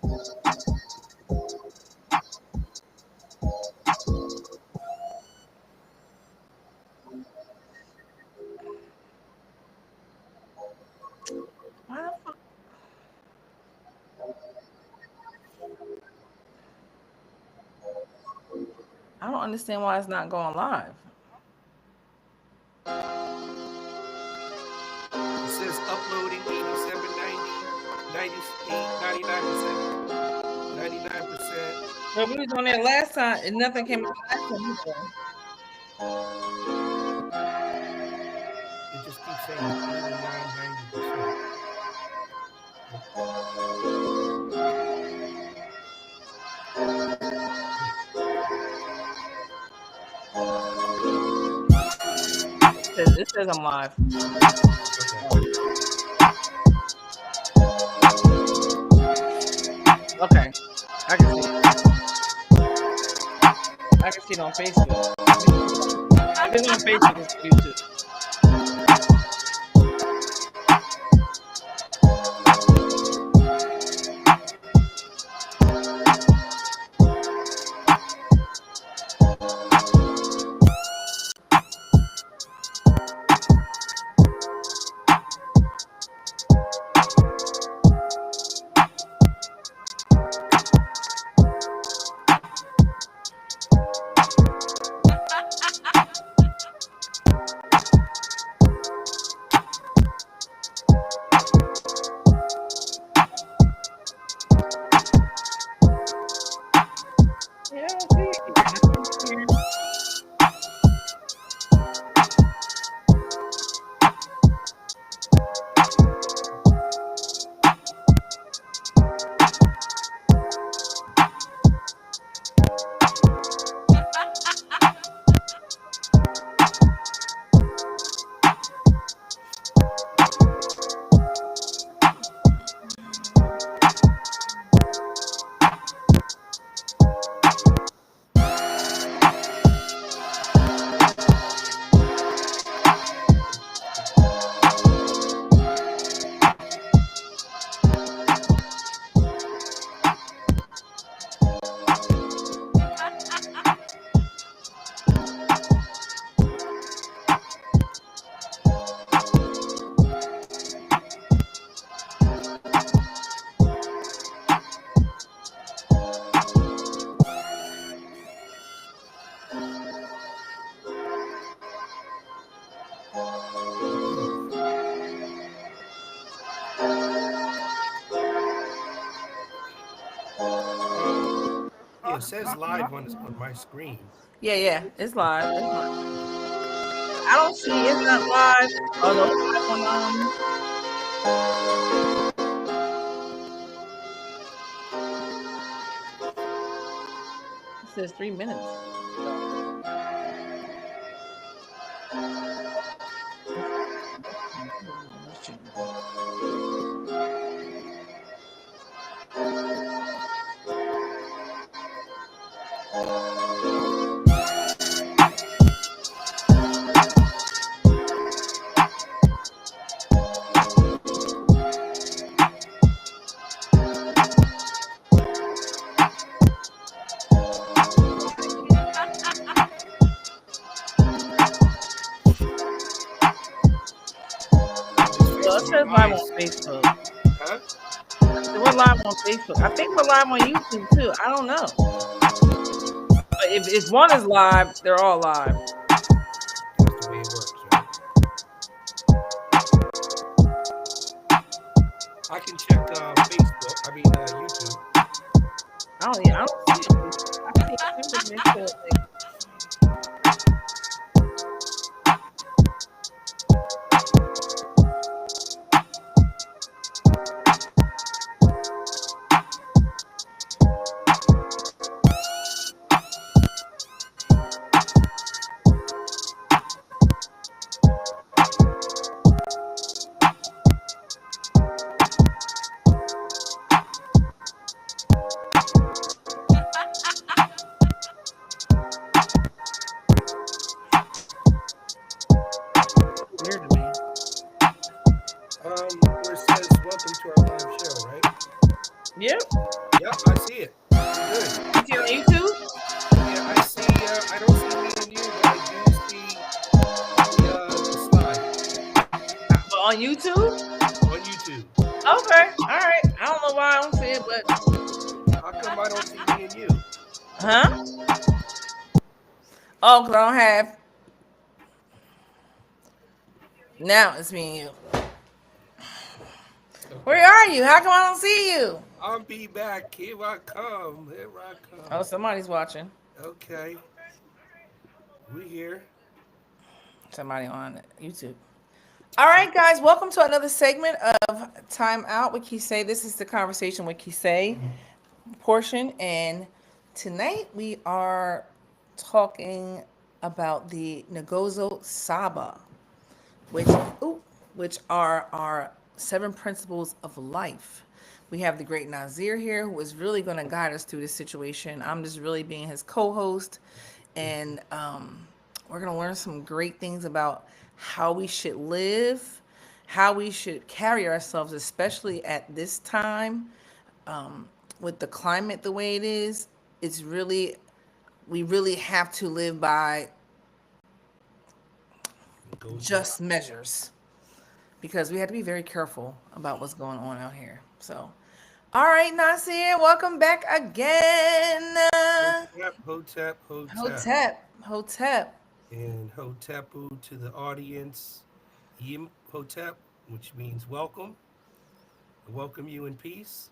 Why the fuck? I don't understand why it's not going live. It says uploading 87, 90, 98, 99%. 99%. But we was on there last time and nothing came up last time either. It just keeps saying 89, 90%. It says I'm live. Okay. I can see it. I can see it on Facebook. If it's on Facebook, it's YouTube. Yeah, I see it. Yeah, it says live on my screen. Yeah, it's live. It's live. I don't see it's not live. Oh no, it's live on. It says 3 minutes. Well, it says live on Facebook. Huh? We're live on Facebook. I think we're live on YouTube too. I don't know. But if one is live, they're all live. That's the way it works, right? I can check Facebook. I mean YouTube. I don't see it. I see it. Weird to me. Where it says welcome to our live show, right? Yep. Yep, I see it. Good. You see it on YouTube? Yeah, I see. I don't see me and you, but I do see the slide But on YouTube? on YouTube. Okay. All right. I don't know why I don't see it, but How come I don't see me and you? huh? Oh, because I don't have. Now it's me and you. Okay. Where are you? How come I don't see you? I'll be back. Here I come. Here I Oh, come. somebody's watching. Okay. We here. Somebody on YouTube. All right, guys, welcome to another segment of Time Out with Kisei. This is the conversation with Kisei portion, and tonight we are talking about the Ngozo Saba, which ooh, which are our 7 principles of life. We have the great Nazir here, who is really going to guide us through this situation. I'm just really being his co-host, and we're going to learn some great things about how we should live, how we should carry ourselves, especially at this time, with the climate the way it is. It's really We really have to live by It goes up. just measures, because we have to be very careful about what's going on out here. So, all right, Nasir, welcome back again. Hotep, Hotep, Hotep. Hotep. And Hotepu to the audience. Yim Hotep, which means welcome. I welcome you in peace.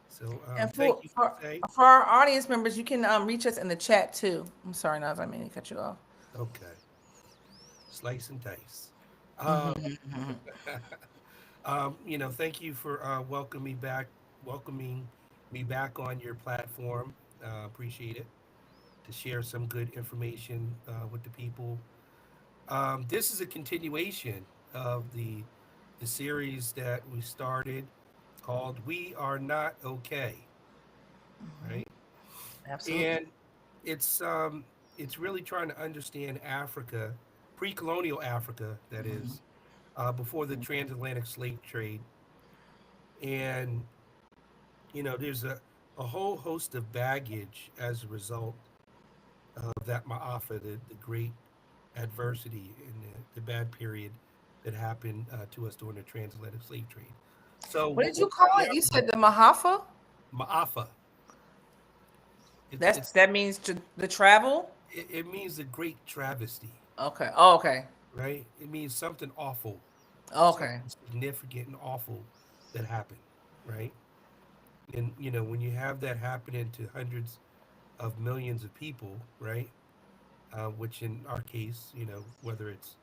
So And thank for, you, for Say. for our audience members, you can reach us in the chat too. I'm sorry, Nas, I mean to cut you off. Okay. Slice and dice. Um, thank you for welcoming me back on your platform. Appreciate it. To share some good information with the people. This is a continuation of the series that we started called "We Are Not Okay," right? Absolutely. And it's really trying to understand Africa, pre-colonial Africa, that is, before the transatlantic slave trade. And there's a whole host of baggage as a result of that Ma'afa, the great adversity and the bad period that happened to us during the transatlantic slave trade. So What what did we're you call finding it? out You about said the Mahafa. Ma'afa, it's That means the travel. it means a great travesty, Okay. Oh, okay. right? It means something awful, Okay. something significant and awful that happened, right? And when you have that happening to hundreds of millions of people, right? Which in our case, whether it's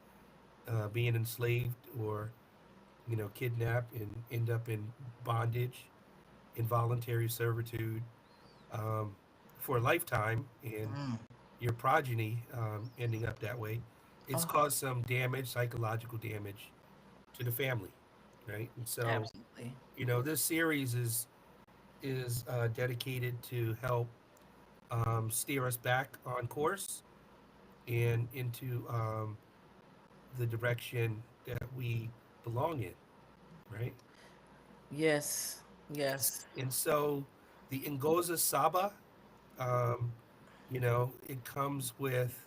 being enslaved or kidnap and end up in bondage, involuntary servitude um, for a lifetime, and your progeny ending up that way. It's Oh, caused some damage, psychological damage to the family, right? And so, absolutely. this series is dedicated to help steer us back on course and into the direction that we belong in, right? Yes. Yes. And so the Ngoza Saba, um, it comes with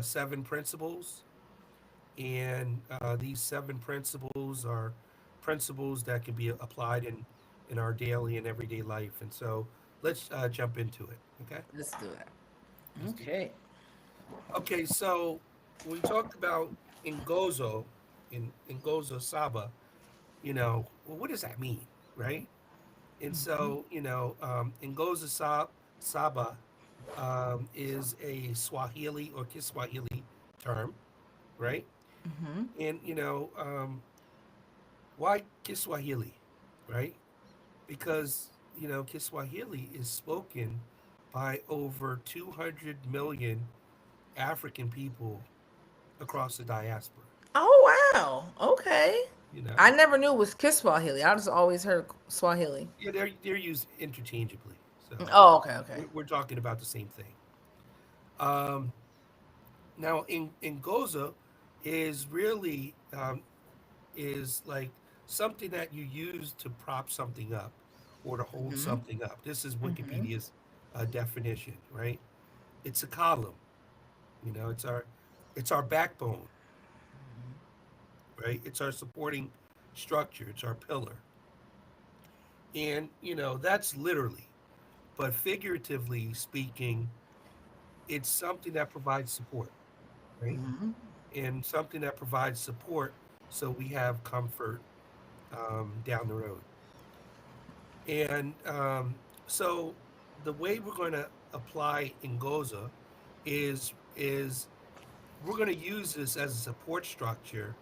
7 principles. And these 7 principles are principles that can be applied in our daily and everyday life. And so let's jump into it. Okay. Let's do that. Let's do Okay. that. Okay. So when we talk about Ngozo, Ngozo Saba, well, what does that mean? Right. And so, Ngoza Saba is a Swahili or Kiswahili term, right? And, why Kiswahili, right? Because, Kiswahili is spoken by over 200 million African people across the diaspora, Oh wow. Okay. you know. I never knew it was Kiswahili. I just always heard Swahili. Yeah, they're used interchangeably. So Oh, okay, okay. we're talking about the same thing. Um, Now, in Goza is really is like something that you use to prop something up or to hold Mm-hmm. something up. This is Mm-hmm. Wikipedia's definition, right? It's a column. It's our backbone, right? It's our supporting structure. It's our pillar, and that's literally. But figuratively speaking, it's something that provides support, right? Mm-hmm. And something that provides support so we have comfort down the road. And so the way we're going to apply Ngoza is we're going to use this as a support structure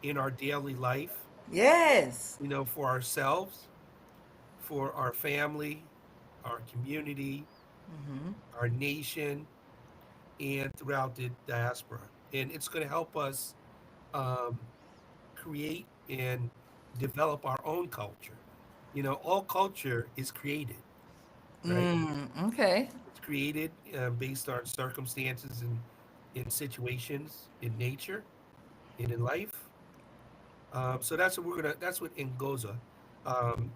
in our daily life, Yes. for ourselves, for our family, our community, Mm-hmm. our nation, and throughout the diaspora. And it's going to help us um, create and develop our own culture. All culture is created, right? Okay. It's created based on circumstances and in situations in nature and in life. So that's what Ngoza um,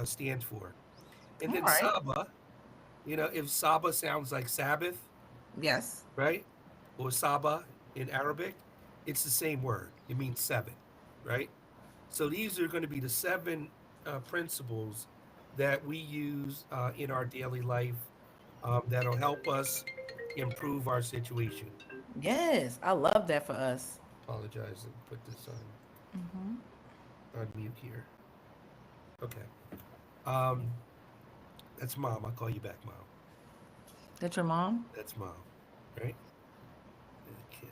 stands for. And All then right. Saba, if Saba sounds like Sabbath, Yes. right? Or Saba in Arabic, it's the same word. It means seven, right? So these are going to be the seven principles that we use in our daily life that'll help us improve our situation. Yes. I love that for us. Apologize and put this on mute here. Okay. Um, that's mom. I'll call you back, mom. That your mom? That's mom, right? Okay.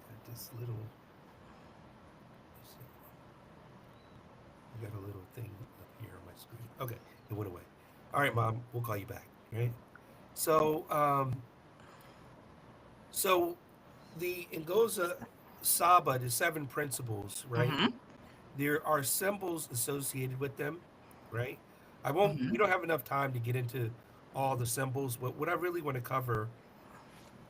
Got this little. I got a little thing up here on my screen. Okay, it went away. All right, mom. We'll call you back. Right. So, so the Ngoza Saba, the seven principles, right? Mm-hmm. There are symbols associated with them, right? I won't. Mm-hmm. We don't have enough time to get into all the symbols, but what I really want to cover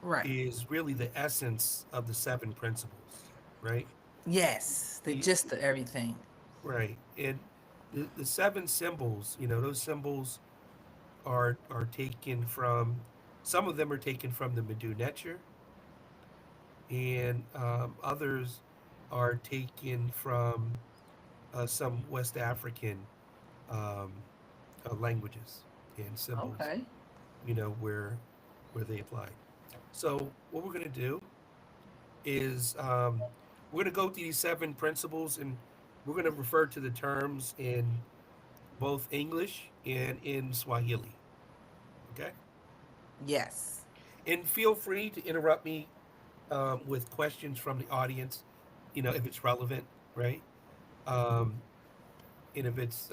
Right. is really the essence of the seven principles, right? Yes. The Y- gist of everything. Right, and the seven symbols, those symbols are taken from. Some of them are taken from the Medu Neter, and others are taken from some West African um, languages and symbols, Okay. where they applied. So what we're going to do is we're going to go through these seven principles, and we're going to refer to the terms in both English and in Swahili. Okay, Yes. and feel free to interrupt me with questions from the audience, if it's relevant, right? Um, and if it's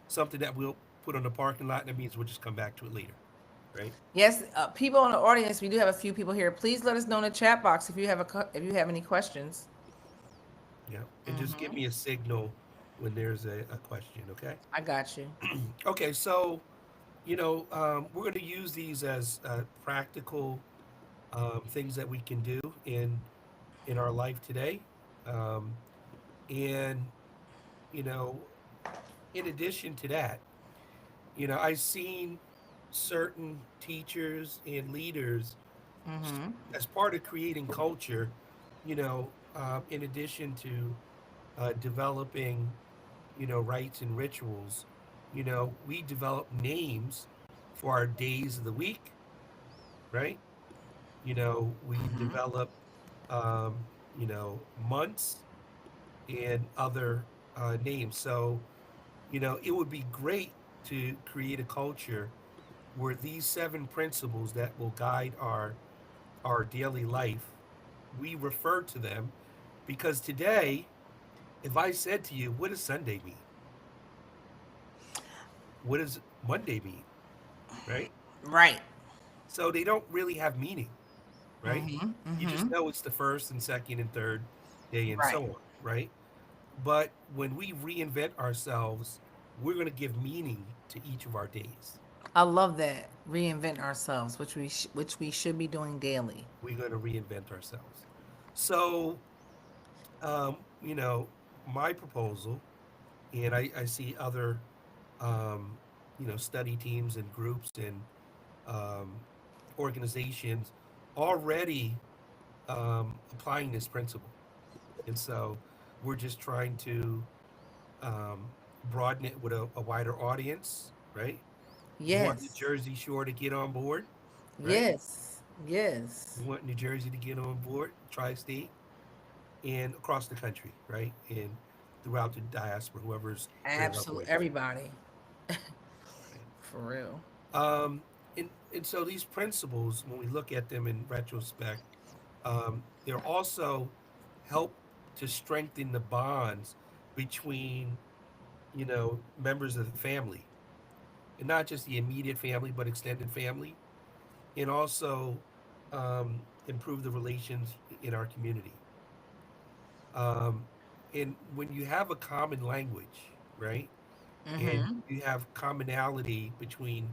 something that we'll put on the parking lot, that means we'll just come back to it later, right? Yes. People in the audience, we do have a few people here. Please let us know in the chat box if you have if you have any questions. Yeah, and just give me a signal when there's a question, okay? I got you. Okay, so we're going to use these as practical things that we can do in our life today, um, and you know, in addition to that, I've seen certain teachers and leaders Mm-hmm. as part of creating culture, in addition to developing, rites and rituals, we develop names for our days of the week, right? We develop, um, months and other names. So, it would be great to create a culture where these seven principles that will guide our daily life, we refer to them because today, if I said to you, what does Sunday mean? What does Monday mean? Right? Right. So they don't really have meaning, right? Mm-hmm. You Mm-hmm. just know it's the first and second and third day and Right. so on, right? But when we reinvent ourselves, we're going to give meaning to each of our days. I love that. Reinvent ourselves, which we should be doing daily. We're going to reinvent ourselves. So, um, you know, my proposal, and I see other um, study teams and groups and um, organizations already applying this principle. And so we're just trying to um, broaden it with a wider audience, right? We want the Yes. Jersey Shore to get on board, right? Yes. We Yes. want New Jersey to get on board, tri-state, and across the country, right? And throughout the diaspora, whoever's their loved Absolutely. ones. Everybody. Right? For real. Um, and so these principles, when we look at them in retrospect, they're also help to strengthen the bonds between, members of the family, and not just the immediate family, but extended family, and also improve the relations in our community. Um, and when you have a common language, right, and Mm-hmm. you have commonality between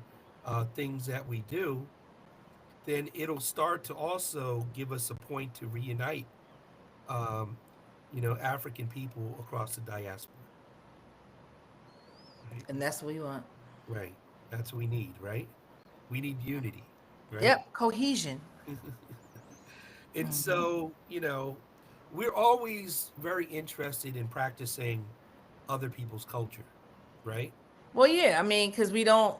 things that we do, then it'll start to also give us a point to reunite, um, African people across the diaspora. Right? And that's what we want. Right. That's what we need, right? We need unity, right? Yep. Cohesion. And Hmm. so, we're always very interested in practicing other people's culture, right? Well, yeah. I mean, because we don't,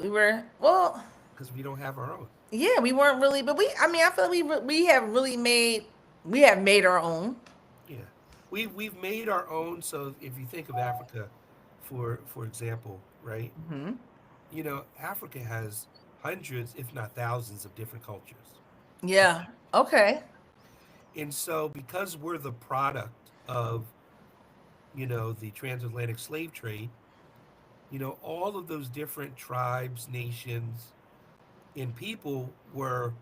we were, well, Because we don't have our own. yeah, we weren't really, but we, I mean, I feel like we have really made, we have made our own. Yeah. We've made our own. So if you think of Africa, for example, right? Hmm. Africa has hundreds, if not thousands, of different cultures. Yeah. Okay. And so because we're the product of, the transatlantic slave trade, all of those different tribes, nations, and people were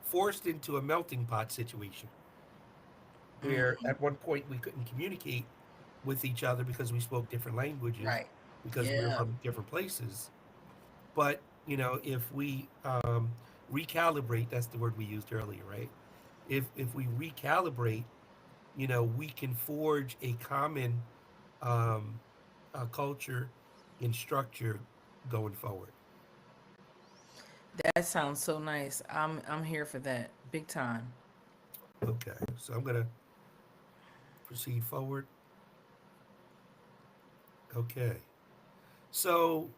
forced into a melting pot situation where Hmm. at one point we couldn't communicate with each other because we spoke different languages, Right. because we were Yeah. from different places. But, if we recalibrate, that's the word we used earlier, right? If we recalibrate, we can forge a common um, culture and structure going forward. That sounds so nice. I'm here for that. Big time. Okay, so I'm going to proceed forward. Okay, so,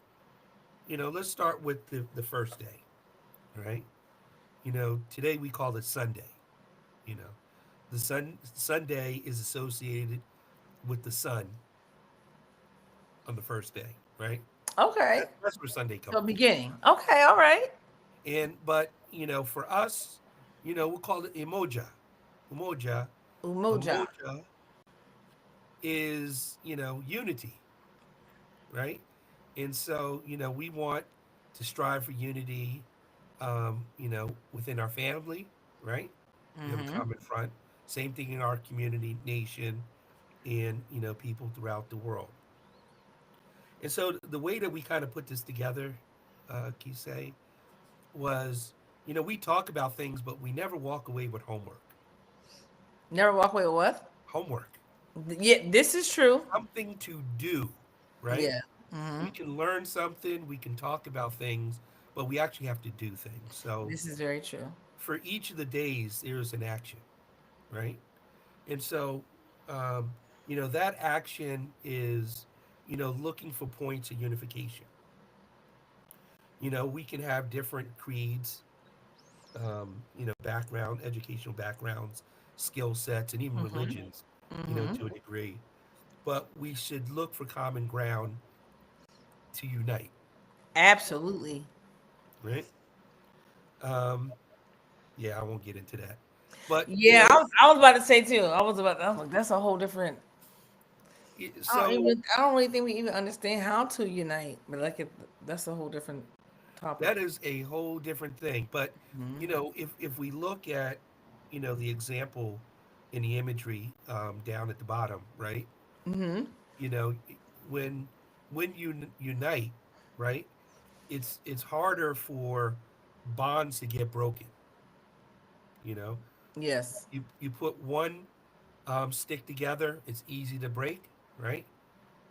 let's start with the first day, all right? Today we call it Sunday. You know, the Sunday is associated with the sun on the first day, right? Okay. That's where Sunday comes So from. beginning. Okay. All right. But for us, we'll call it Emoja. Umoja. Umoja. Umoja is unity, right? And so we want to strive for unity, within our family, right? We have a Mm-hmm. common front. Same thing in our community, nation, and people throughout the world. And so the way that we kind of put this together, Kisei, was we talk about things, but we never walk away with homework. Never walk away with what? Homework, Yeah, this is true. something to do, right? Yeah. Mm-hmm. We can learn something, we can talk about things, but we actually have to do things. So This is very true. for each of the days, there's an action, right? And so, um, that action is, looking for points of unification. We can have different creeds, background, educational backgrounds, skill sets, and even Mm-hmm. religions, Mm-hmm. to a degree. But we should look for common ground to unite, Absolutely. right? Um, yeah, I won't get into that. But, Yeah, I was about to say too. I was like, that's a whole different. so I don't really think we even understand how to unite. But like, that's a whole different topic. that is a whole different thing. But, if we look at, the example in the imagery down at the bottom, right? Mm-hmm. You know, when you unite, right? It's harder for bonds to get broken. You know, Yes. you put one stick together, it's easy to break, right?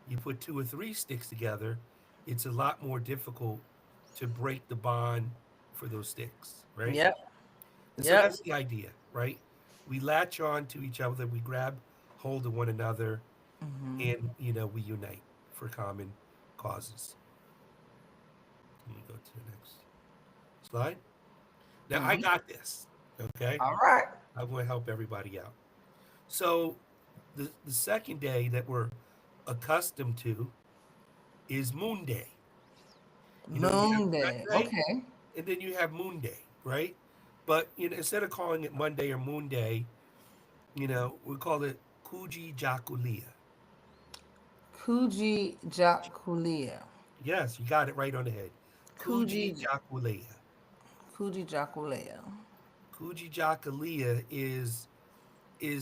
You put two or three sticks together, it's a lot more difficult to break the bond for those sticks, right? Yep. And so Yep. that's the idea, right? We latch on to each other, we grab hold of one another, Hmm. and we unite for common causes. Let me go to the next slide. Now I Hmm. got this. Okay, All right. I'm going to help everybody out. So the second day that we're accustomed to is Moon Day. You have Moon Sun day. Day, Okay. and then you have Moon Day, right? But instead of calling it Monday or Moon Day, we call it Kuji Jakulia. Kuji Jakulia. Yes, you got it right on the head. Kuji Kuji Jakulia. Kuji Jakulia. Kuji Jakulia is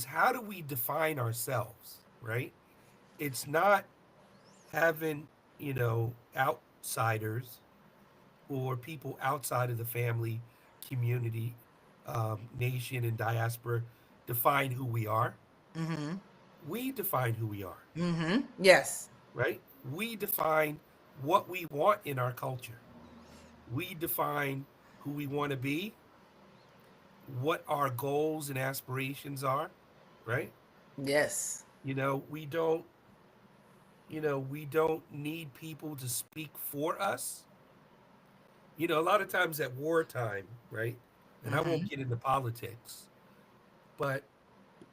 how do we define ourselves, right? It's not having, outsiders or people outside of the family, community, nation, and diaspora define who we are. Mm-hmm. We define who we are, Mm-hmm. Yes. right? We define what we want in our culture. We define who we want to be, what our goals and aspirations are, right? Yes. We don't, we don't need people to speak for us. A lot of times at wartime, right? And I won't Mm-hmm. get into politics, but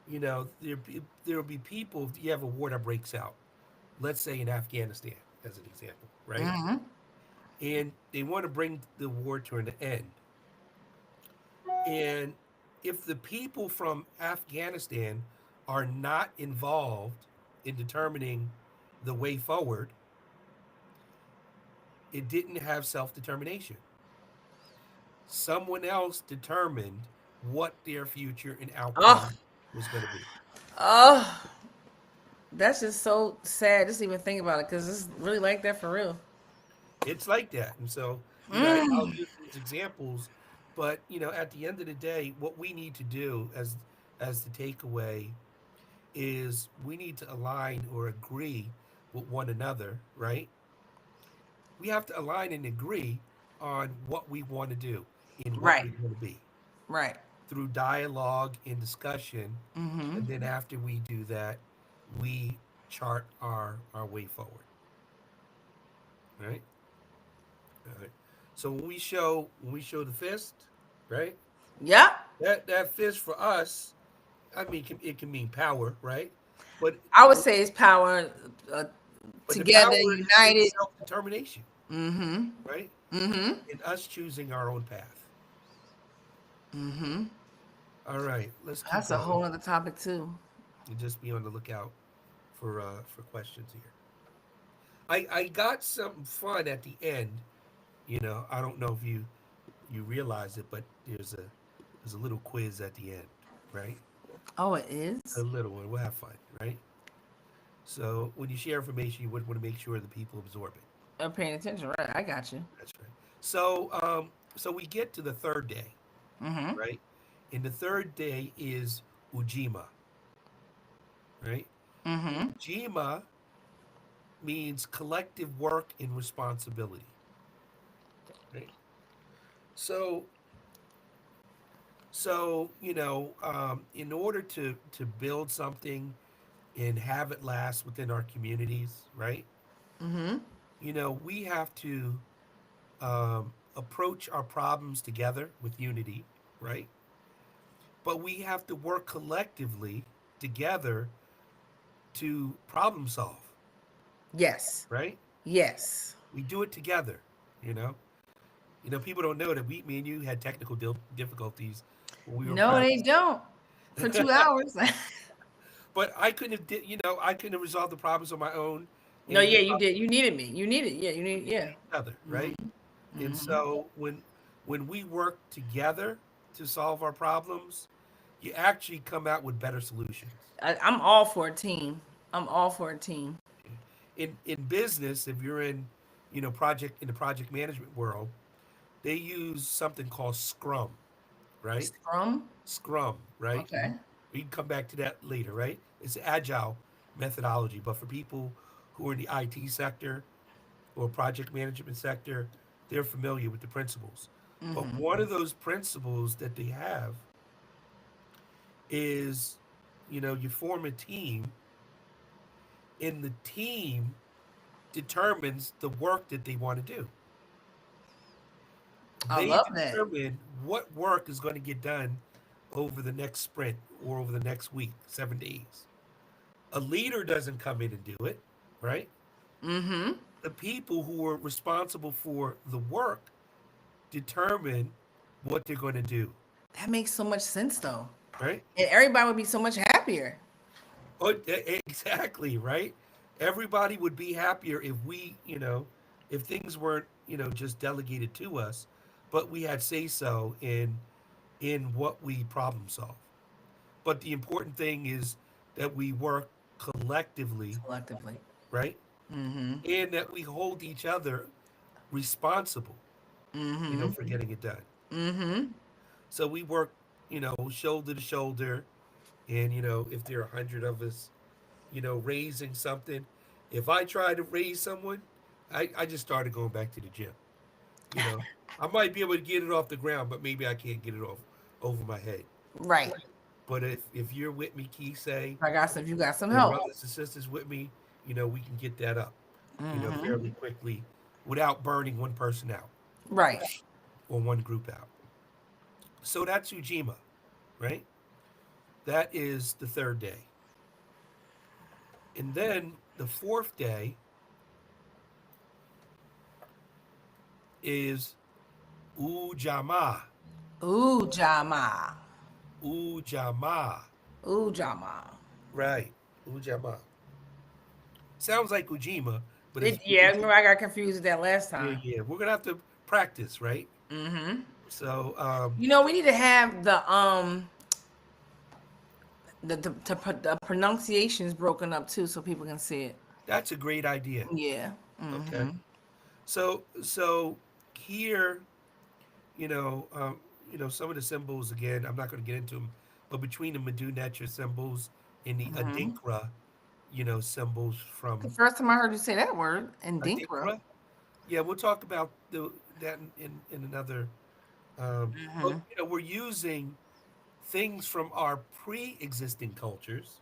there'll be people if you have a war that breaks out, let's say in Afghanistan as an example, right? Mm-hmm. And they want to bring the war to an end. And if the people from Afghanistan are not involved in determining the way forward, it didn't have self determination. Someone else determined what their future and Oh, outcome was going to be. oh, that's just so sad. Just even think about it, because it's really like that for real. It's like that. And so, I'll use those examples, but at the end of the day, what we need to do as the takeaway is we need to align or agree with one another, right? We have to align and agree on what we want to do and what Right. we want to be Right. through dialogue and discussion. Mm-hmm. And then after we do that, we chart our way forward, right? All right. So when we show the fist, right? Yep. That fist for us, I mean, it can mean power, right? But I would say it's power, uh, but the together, power is in united. self determination, Mm-hmm. right? Mm-hmm. In us choosing our own path. Mm-hmm. All right, let's keep That's a going whole other topic too. and just be on the lookout for questions here. I got something fun at the end. I don't know if you realize it, but there's a little quiz at the end, right? Oh, it A is? little one. We'll have fun, right? So when you share information, you would want to make sure the people absorb it. I'm paying attention, right? I got you. That's right. So we get to the third day, Mm-hmm. right? And the third day is Ujima, right? Mm-hmm. Ujima means collective work and responsibility, right? So in order to build something and have it last within our communities, right? Mm-hmm. We have to approach our problems together with unity, right? But we have to work collectively together to problem solve, Yes. right? Yes. We do it together, you know. People don't know that me and you had technical difficulties when we were No, they practicing. don't. For 2 hours. But I couldn't have resolved the problems on my own, No, and yeah, you did. You needed me. You needed, yeah, you we need, needed yeah. each other, right? And Mm-hmm. so when we work together to solve our problems, you actually come out with better solutions. I'm all for a team. I'm all for a team. In business, if you're in the project management world, they use something called Scrum, right? Scrum. Scrum, right? Okay. We can come back to that later, right? It's an agile methodology, but for people who are in the IT sector, or project management sector, they're familiar with the principles. But Mm-hmm. one of those principles that they have is, you form a team, and the team determines the work that they want to do. I They love that. determine what work is going to get done over the next sprint or over the next week, 7 days. A leader doesn't come in and do it, right? Mm-hmm. The people who are responsible for the work determine what they're going to do, That makes so much sense, though, right? and everybody would be so much happier. Oh, exactly, right? Everybody would be happier if if things weren't, just delegated to us, but we had say so in what we problem solve. But the important thing is that we work collectively, Collectively. right? Mm-hmm. And that we hold each other responsible, Mm-hmm. for getting it done. Mm-hmm. So we work, shoulder to shoulder. And, if there are 100 of us, raising something, if I try to raise someone, I just started going back to the gym. You know, I might be able to get it off the ground, but maybe I can't get it off over my head. Right. But if you're with me, Key say, I got some. You got some and help. brothers and sisters with me, we can get that up, Mm-hmm. fairly quickly without burning one person out Right. or one group out. So that's Ujima, right? That is the third day. And then the fourth day is Ujama. Ooh, Jama. Ujama. Ooh, Jama. Right. Ujama. Sounds like Ujima, but it's Yeah, remember I got confused with that last yeah, time. yeah. We're gonna have to practice, right? Mm-hmm. So We need to have the pronunciations broken up too, so people can see it. that's a great idea. Yeah. Okay. Mm-hmm. So here, some of the symbols again. I'm not going to get into them, but between the Medu Netra symbols and the Mm-hmm. Adinkra, symbols The from first time I heard you say that word, Indinkra. Adinkra. Yeah, we'll talk about that in another. But Mm-hmm. we're using things from our pre-existing cultures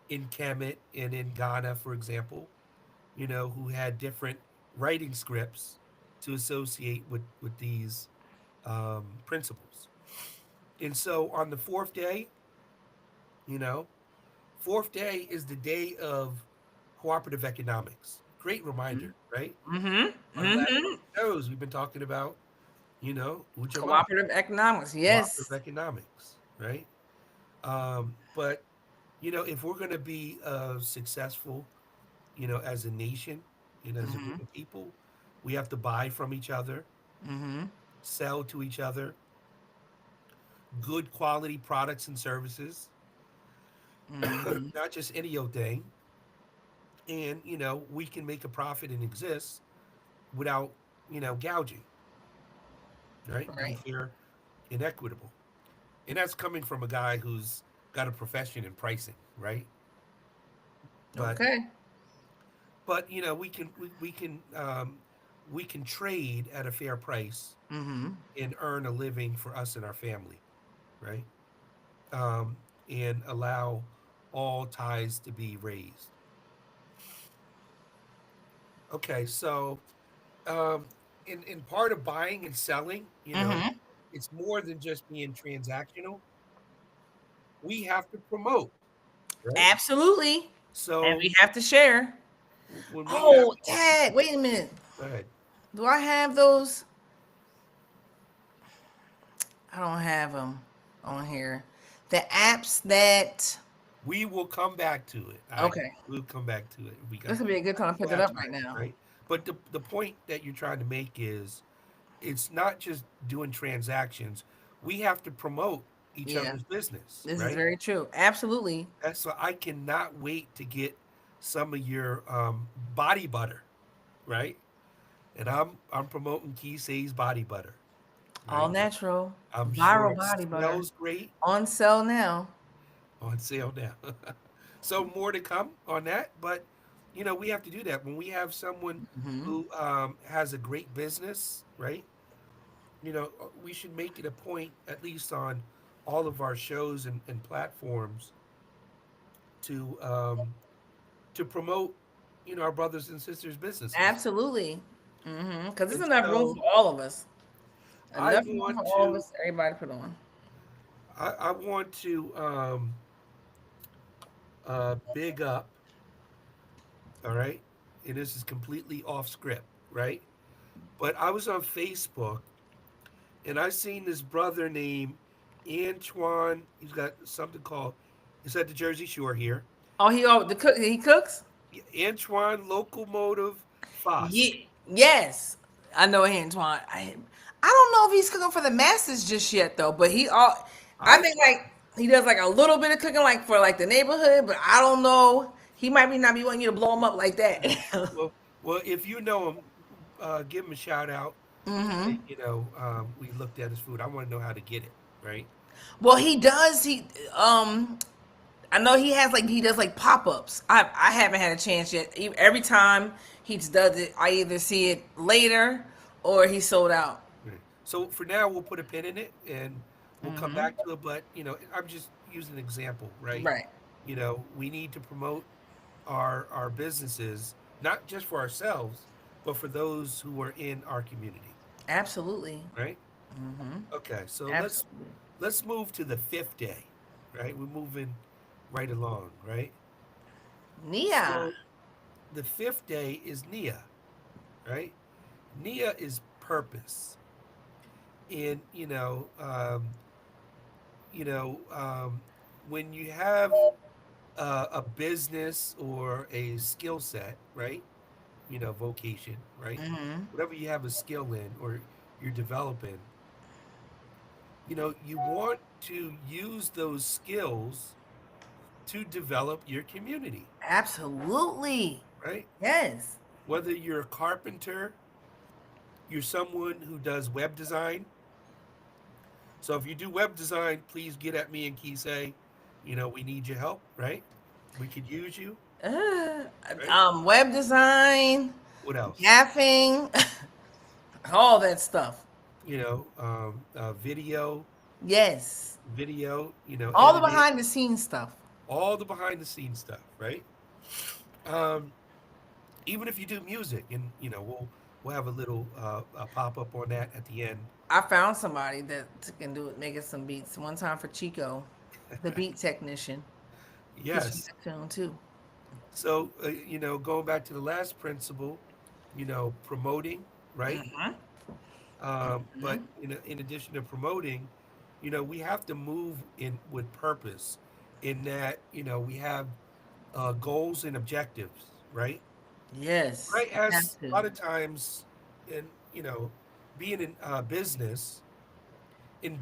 in Kemet and in Ghana, for example. Who had different writing scripts to associate with these principles. And so on the fourth day, you know, fourth day is the day of cooperative economics. Great reminder, right? Mm-hmm. On the last Mm-hmm. couple shows, we've been talking about, Ujamaa, Cooperative economics. cooperative Yes. economics, right? But if we're going to be successful, as a nation, as a Mm-hmm. group of people, we have to buy from each other, Mm-hmm. sell to each other, good quality products and services, Mm-hmm. not just any old thing. And, we can make a profit and exist without, gouging, right? Be Right. fair and equitable. And that's coming from a guy who's got a profession in pricing, right? But, Okay. we can trade at a fair price Mm-hmm. and earn a living for us and our family, right? Um, and allow all ties to be raised. Okay, so in part of buying and selling, Mm-hmm. it's more than just being transactional. We have to promote, right? Absolutely. And So we have to share. when we have, Oh, Dad, wait a minute. go ahead. Do I have those? I don't have them on here. The apps that. We will come back to it. All right, Okay. we'll come back to it. We This got would be a good time to put we'll that have up time, right now. right? But the point that you're trying to make is it's not just doing transactions. We have to promote each Yeah. other's business, This is right? very true. Absolutely. That's so I cannot wait to get some of your body butter, right? And I'm promoting Kisei's body butter, All right? natural. I'm sure Viral it body butter. smells great, On sale now. on sale now. So more to come on that, but we have to do that when we have someone Hmm. who has a great business, right? We should make it a point, at least on all of our shows and platforms, to promote, our brothers and sisters' businesses. Absolutely. Because there's And enough room so for all of us. I Enough room want for all of to, us. Everybody put on. I want to big up, all right? And this is completely off script, right? But I was on Facebook and I seen this brother named Antoine. He's got something called, he's at the Jersey Shore here. Oh, the cook. He cooks. Antoine Locomotive Foss. Yeah. Yes, I know Antoine. I don't know if he's cooking for the masses just yet though. But he all. I I think like he does like a little bit of cooking like for like the neighborhood. But I don't know. He might be not be wanting you to blow him up like that. well, if you know him, give him a shout out and say, we looked at his food. I want to know how to get it, right? Well, he does. I know he does like pop ups. I haven't had a chance yet. Every time he does it, I either see it later or he's sold out. Right. So for now, we'll put a pin in it and we'll come back to it. But I'm just using an example, right? Right. We need to promote our businesses, not just for ourselves, but for those who are in our community, Absolutely. right? Okay, so let's Absolutely. let's move to the fifth day, right? We're moving right along, right? Nia. So the fifth day is Nia, right? Nia is purpose, and you know, um, when you have a business or a skill set, right? Vocation, right? Whatever you have a skill in or you're developing, you want to use those skills to develop your community, Absolutely. right? Yes. Whether you're a carpenter, you're someone who does web design. So if you do web design, please get at me and Kisei. We need your help, right? We could use you, Uh, right? Web design, What else? gaffing, all that stuff. Video, Yes. All the editing, behind the scenes stuff. all the behind the scenes stuff, right? Um, Even if you do music, and we'll have a little pop up on that at the end. I found somebody that can do it, making some beats. One time for Chico, the beat technician. He's from Yes. that tune too. So going back to the last principle, promoting, right? But in addition to promoting, we have to move in with purpose. In that, we have goals and objectives, right? Yes. Right. Have As a to. lot of times, in being in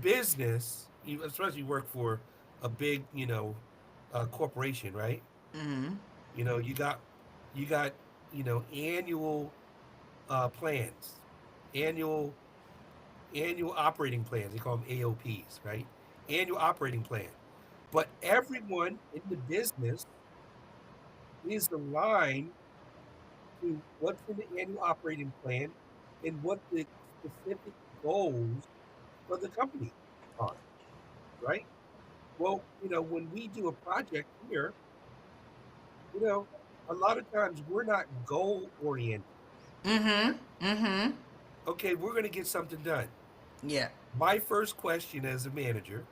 business, you especially work for a big, corporation, right? You got annual plans, annual annual operating plans. They call them AOPs, right? Annual operating plan. But everyone in the business is aligned to what's in the annual operating plan and what the specific goals for the company are, right? Well, when we do a project here, you know, a lot of times we're not goal oriented. Mm-hmm. Mm-hmm. Okay, we're going to get something done. Yeah. My first question as a manager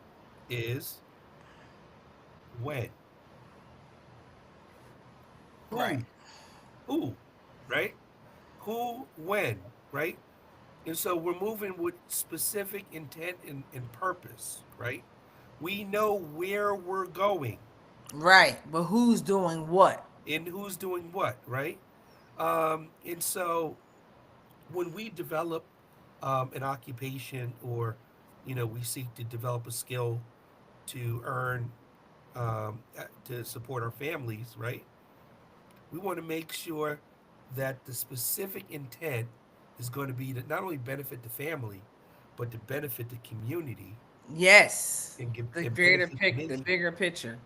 is when, Right. who, who, right? Who, when, right? And so we're moving with specific intent and purpose, right? We know where we're going Right. But who's doing what? and who's doing what, right? And so when we develop an occupation or, we seek to develop a skill to earn, to support our families, right? We want to make sure that the specific intent is going to be to not only benefit the family, but to benefit the community Yes. and The and greater benefit the pic, the nation. bigger picture.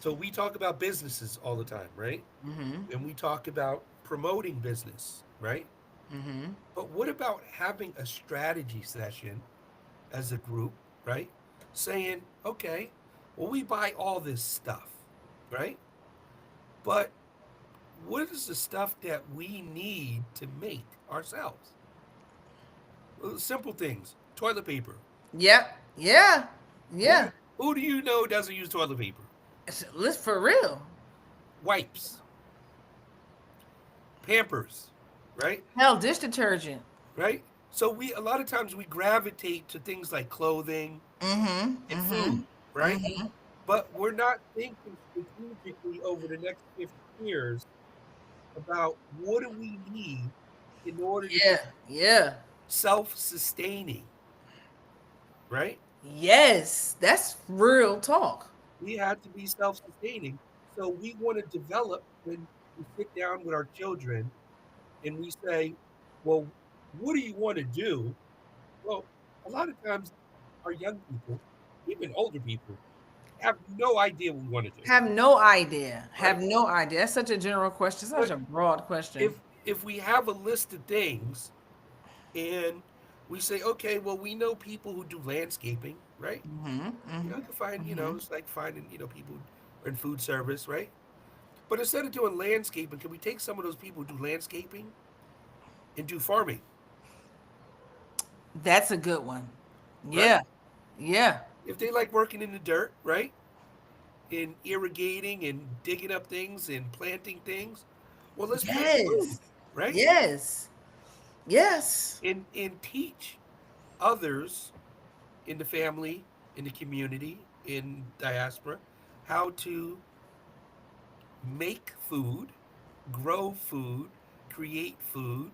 So we talk about businesses all the time, right? Mm-hmm. And we talk about promoting business, right? Mm-hmm. But what about having a strategy session as a group, right? Saying, okay, well, we buy all this stuff, right? But what is the stuff that we need to make ourselves? Well, simple things: toilet paper. Yep. Yeah. Who Yeah. do, who do you know doesn't use toilet paper? Let's for real. Wipes, Pampers, right? Hell, dish detergent. Right? So we a lot of times we gravitate to things like clothing Mm-hmm. and Mm-hmm. food, right? Mm-hmm. But we're not thinking strategically over the next 50 years about what do we need in order to be Yeah. Yeah. self-sustaining, right? Yes. That's real talk. We had to be self-sustaining. So we want to develop when we sit down with our children and we say, well, what do you want to do? Well, a lot of times our young people, even older people, have no idea what we want to do, Have no idea. right? Have no idea. That's such a general question. Such But a broad question. if we have a list of things and we say, okay, well, we know people who do landscaping, right? Mm-hmm. You know, Mm-hmm. you can find, Mm-hmm. it's like finding, people who are in food service, right? But instead of doing landscaping, can we take some of those people who do landscaping and do farming, That's a good one. right? Yeah. Yeah. If they like working in the dirt, right? In irrigating and digging up things and planting things, well, let's plant food, Yes. right? Yes. Yes. And teach others in the family, in the community, in diaspora, how to make food, grow food, create food,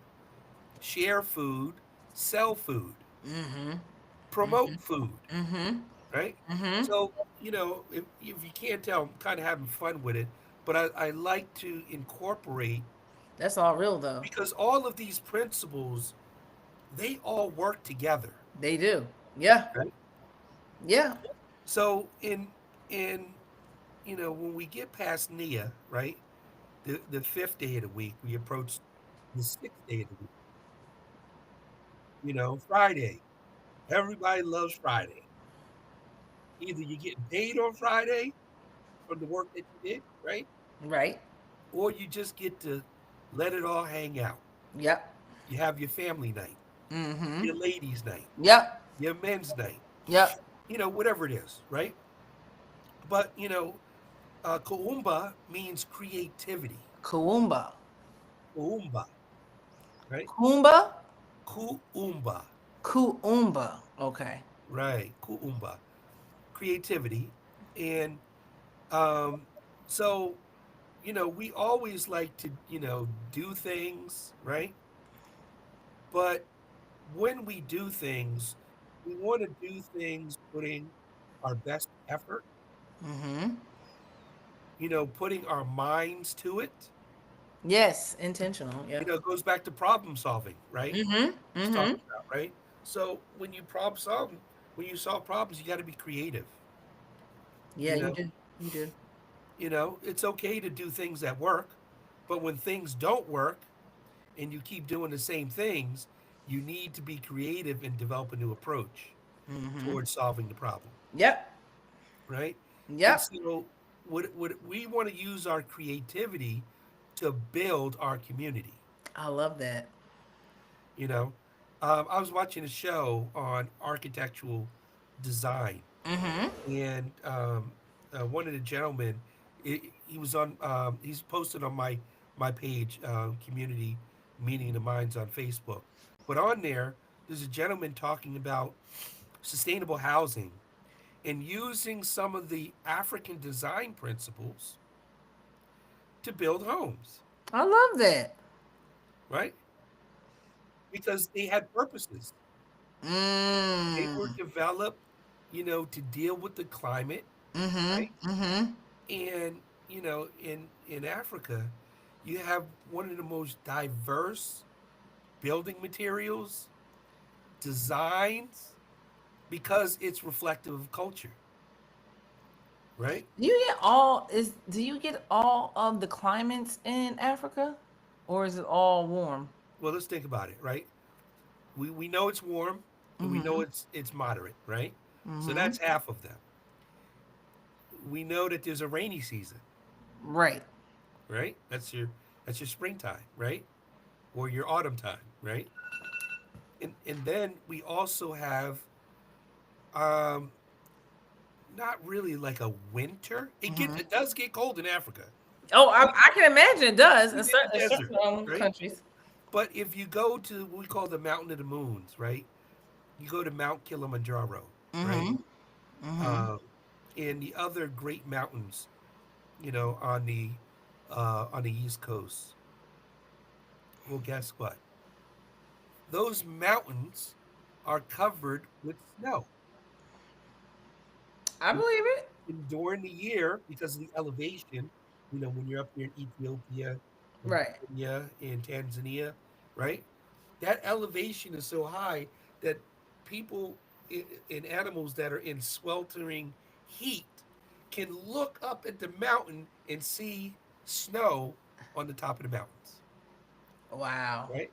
share food, sell food, Mm-hmm. promote food, Mm-hmm. right? Mm-hmm. So, if you can't tell, I'm kind of having fun with it, but I like to incorporate That's all real though. because all of these principles, they all work together, They do. Yeah. right? Yeah. So in when we get past Nia, right? The fifth day of the week, we approach the sixth day of the week. Friday. Everybody loves Friday. Either you're getting paid on Friday from the work that you did, right? Right. Or you just get to let it all hang out. Yep. You have your family night, Mm-hmm. your ladies' night, Yep. your men's night, Yep. whatever it is, right? But, Kuumba means creativity. Kuumba. Kuumba, right? Kumba. Kuumba, Kuumba. Okay. right? Kuumba, creativity. And um, so, we always like to, do things, right? But when we do things, we want to do things putting our best effort, Mm-hmm. putting our minds to it. Yes. Intentional. Yeah. It goes back to problem solving, right? Mm-hmm. Just Mm-hmm. talking about, right? So when you solve problems, you got to be creative. Yeah, You you know, do. You do. it's okay to do things that work, but when things don't work and you keep doing the same things, you need to be creative and develop a new approach Mm-hmm. towards solving the problem, Yep. right? And Yep. so, what we want to use our creativity to build our community. I love that. You know, I was watching a show on architectural design, Mm-hmm. and one of the gentlemen, he was on, he's posted on my page, community meeting of the minds on Facebook. But on there's a gentleman talking about sustainable housing and using some of the African design principles to build homes, I love that. right? Because they had purposes. They were Mm. developed, to deal with the climate, Mm-hmm. right? Mm-hmm. And in Africa, you have one of the most diverse building materials, designs, because it's reflective of culture, right? Do you get all of the climates in Africa, or is it all warm? Well, let's think about it, right? We know it's warm and we know Mm-hmm. it's moderate, right? So Mm-hmm. that's half of them. We know that there's a rainy season, Right. right? That's your springtime, right? Or your autumn time, right? And then we also have um not really like a winter. Mm-hmm. It does get cold in Africa. Oh, Even I can imagine it does even in in the certain desert, right? countries. But if you go to what we call the Mountain of the Moons, right? You go to Mount Kilimanjaro, right? Mm-hmm. Mm-hmm. Um, and the other great mountains, on the East Coast. Well, guess what? Those mountains are covered with snow. I And, believe it. and during the year, because of the elevation, when you're up here in Ethiopia and Right. Kenya and Tanzania, right? That elevation is so high that people and animals that are in sweltering heat can look up at the mountain and see snow on the top of the mountains, Wow. right?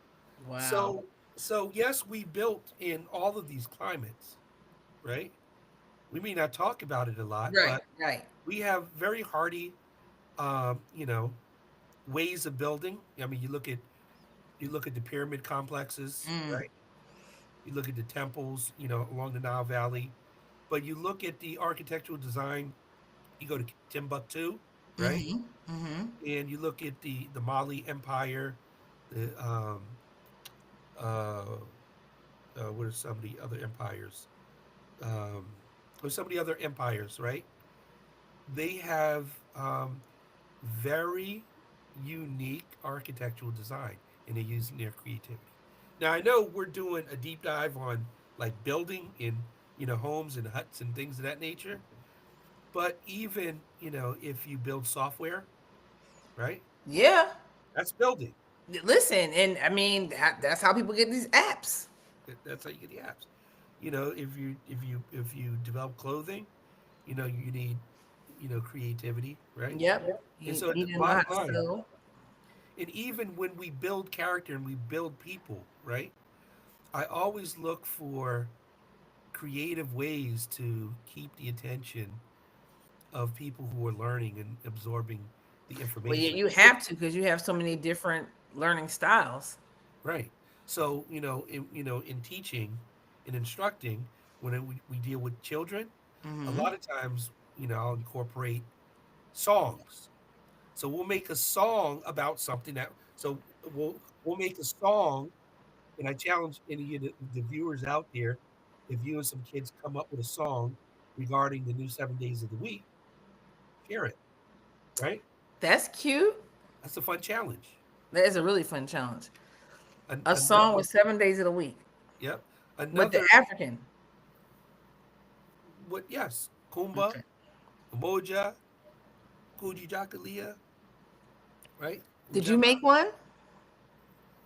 Wow. So yes, we built in all of these climates, right? We may not talk about it a lot, Right. but Right. we have very hardy, um, you know, ways of building. I mean, you look at the pyramid complexes, Mm. right? You look at the temples, along the Nile Valley, but you look at the architectural design. You go to Timbuktu, right? Mm-hmm. Mm-hmm. And you look at the Mali Empire, the uh, what are some of the other empires? Um, or some of the other empires, right? They have very unique architectural design, and they're using their creativity. Now, I know we're doing a deep dive on like building in homes and huts and things of that nature, but even if you build software, right? Yeah. That's building. Listen, and I mean that's how people get these apps. That's how you get the apps. If you develop clothing, you need creativity, right? Yep. And You so at you the didn't know how bottom to line, sew. and even when we build character and we build people, right? I always look for creative ways to keep the attention of people who are learning and absorbing the Well, information. you have to because you have so many different learning styles. Right. So, in teaching and instructing, when we deal with children, a Mm-hmm. lot of times, I'll incorporate songs. So we'll make a song about something we'll make a song, and I challenge any of the viewers out there, if you and some kids come up with a song regarding the new 7 days of the week, share it, right? That's cute. That's a fun challenge. That is a really fun challenge. A song Another, with 7 days of the week yep. with the Another, African. yes, Kumba, Okay. Umoja, Kujijakalia, right? Did you Ujama. make one?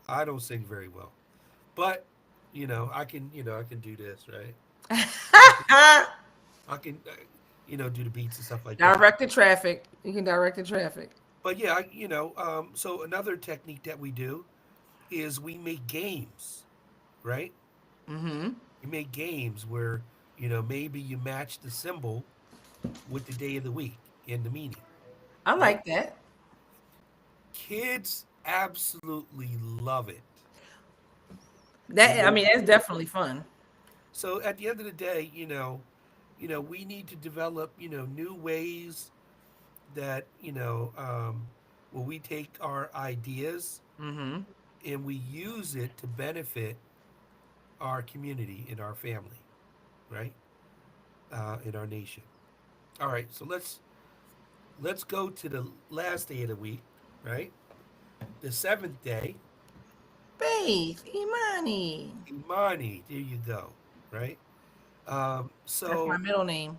I don't sing very well, but I can do this, right? I can, I can, do the beats and stuff like that. Direct the traffic. You can direct the traffic. But yeah, so another technique that we do is we make games, right? Mm-hmm. We make games where, maybe you match the symbol with the day of the week and the meaning, I right? like that. Kids absolutely love it. That I They mean, that's definitely fun. So at the end of the day, we need to develop, new ways that, where we take our ideas Mm-hmm. and we use it to benefit our community and our family, right? In our nation. All right, so let's go to the last day of the week, right? The seventh day, Faith, Imani. Imani. There you go, right? That's my So middle name.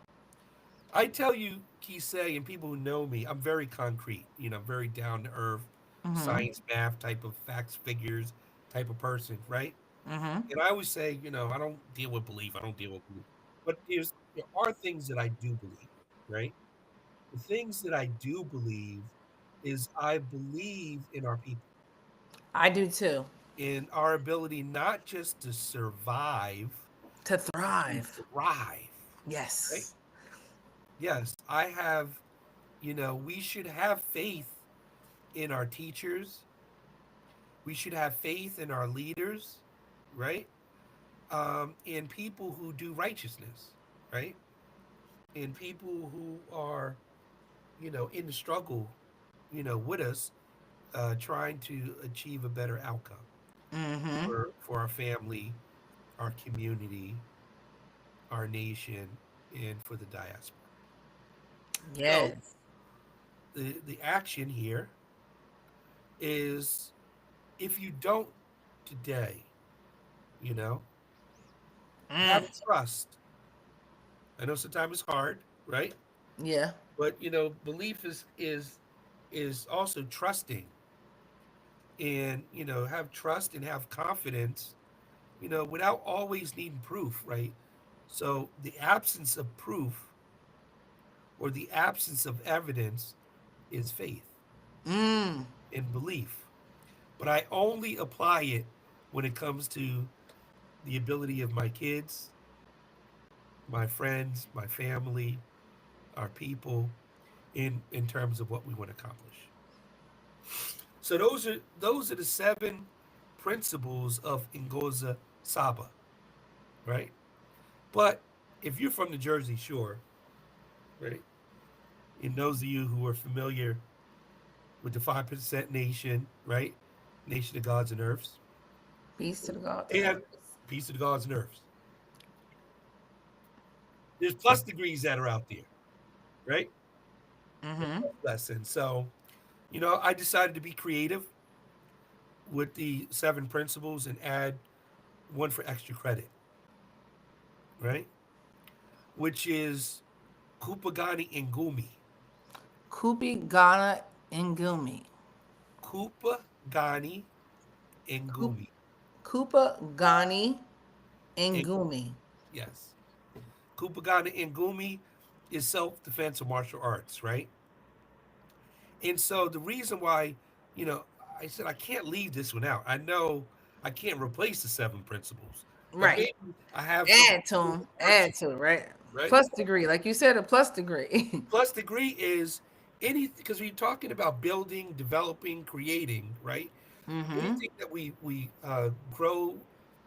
I tell you, Kisei, and people who know me, I'm very concrete. Very down to earth, Mm-hmm. science, math type of facts, figures type of person, right? Mm-hmm. And I always say, I don't deal with belief. I don't deal with belief. But there are things that I do believe, right? the things that I do believe is I believe in our people, I do too. in our ability not just to survive, To but to thrive. thrive, right? Yes. Yes, I have, we should have faith in our teachers. We should have faith in our leaders, right? In people who do righteousness, right? In people who are, in the struggle, with us, trying to achieve a better outcome Mm-hmm. for our family, our community, our nation, and for the diaspora. So Yes. the action here is, if you don't today, you know, have Mm. trust. I know sometimes it's hard, right? Yeah. But belief is also trusting, and have trust and have confidence, without always needing proof, right? So the absence of proof or the absence of evidence is faith Mm. and belief. But I only apply it when it comes to the ability of my kids, my friends, my family, our people, in terms of what we want to accomplish. So those are the seven principles of Ngoza Saba, right? But if you're from the Jersey Shore, right, and those of you who are familiar with the 5% nation, right, nation of gods and earths, Peace to the God. they have piece of the gods and earths. There's plus degrees that are out there, right? Mm-hmm. Lesson. So, I decided to be creative with the seven principles and add one for extra credit, right? Which is Kupagani Ngumi. Kupi Ghana Ngumi. Kupagani Kup- Ngumi. Kupa Ghani And Ngumi. yes, Kupagani Ngumi is self defense or martial arts, right? And so the reason why, you know, I said I can't leave this one out. I know I can't replace the seven principles, but Right. maybe I have something Add to to them. work Add to it, right? with, right? Plus degree. Like you said, a plus degree. Plus degree is anything, because we're talking about building, developing, creating, right? Mm-hmm. Anything that we grow,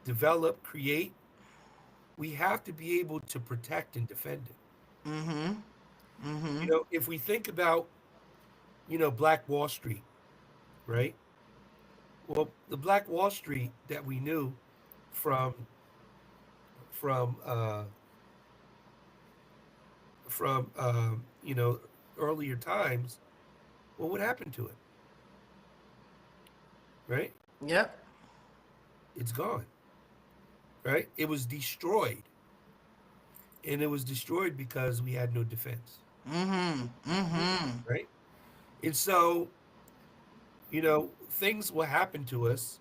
develop, create, we have to be able to protect and defend it. Mm-hmm. Mm-hmm. If we think about Black Wall Street, right? Well, the Black Wall Street that we knew from from uh, from earlier times, well, what happened to it? Right? Yep. It's gone. Right? It was destroyed, and it was destroyed because we had no defense. Mm-hmm. Mm-hmm. Right? And so things will happen to us,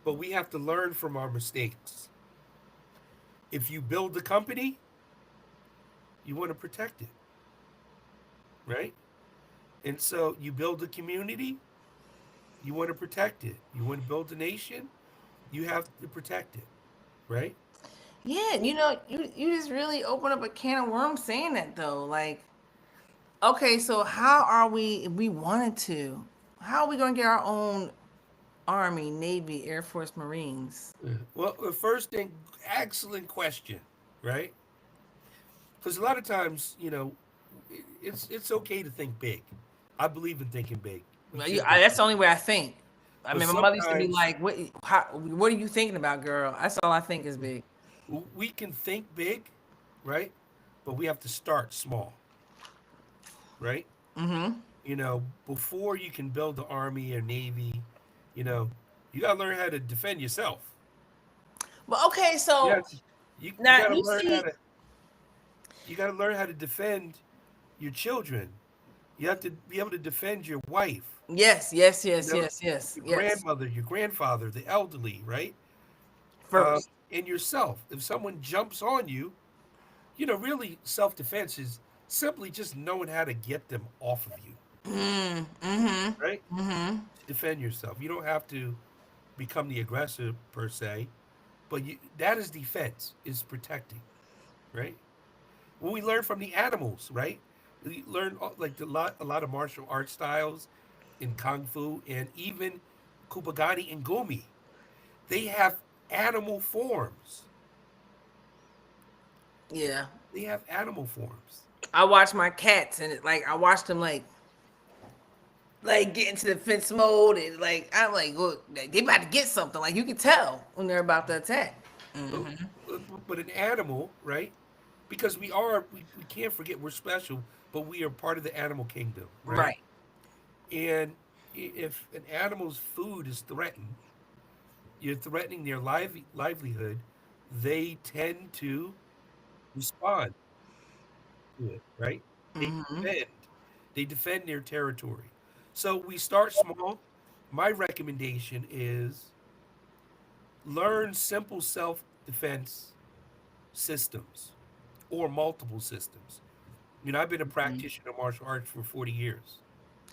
but we have to learn from our mistakes. If you build a company, you want to protect it, right? And so you build a community, you want to protect it. You want to build a nation, you have to protect it, right? Yeah, you just really open up a can of worms saying that though. Like, okay, so how are we if we wanted to? How are we gonna get our own Army, Navy, Air Force, Marines? Yeah. Well, the first thing, excellent question, right? Because a lot of times, it's okay to think big. I believe in thinking big. We Well, should think that's big. the only way I think. I But mean, my mother used to be sometimes like, what are you thinking about, girl?" That's all I think is big. we can think big, right? But we have to start small, right? Mm-hmm. Before you can build the army or navy, you know, you gotta learn how to defend yourself. Well, okay, You so have to, you now gotta you learn how see, to defend your children. You have to be able to defend your wife, yes, yes, you yes, know, yes, yes, your yes. grandmother, your grandfather, the elderly, right? First, And yourself. If someone jumps on you, really self defense is simply just knowing how to get them off of you, Mm-hmm. right? Mm-hmm. To defend yourself. You don't have to become the aggressor per se, but that is defense, is protecting, right? When we learn from the animals, right? We learn like a lot of martial art styles in kung fu and even Kubagani and Gumi. They have animal forms. Yeah. They have animal forms. I watch my cats and I watch them get into defense mode and I'm like, look, they about to get something. Like you can tell when they're about to attack. But, Mm-hmm. but an animal, right? Because we can't forget we're special, but we are part of the animal kingdom, right? Right. And if an animal's food is threatened, you're threatening their livelihood, they tend to respond to it, right? They Mm-hmm. defend. They defend their territory. So we start small. My recommendation is learn simple self-defense systems or multiple systems. I've been a practitioner of martial arts for 40 years.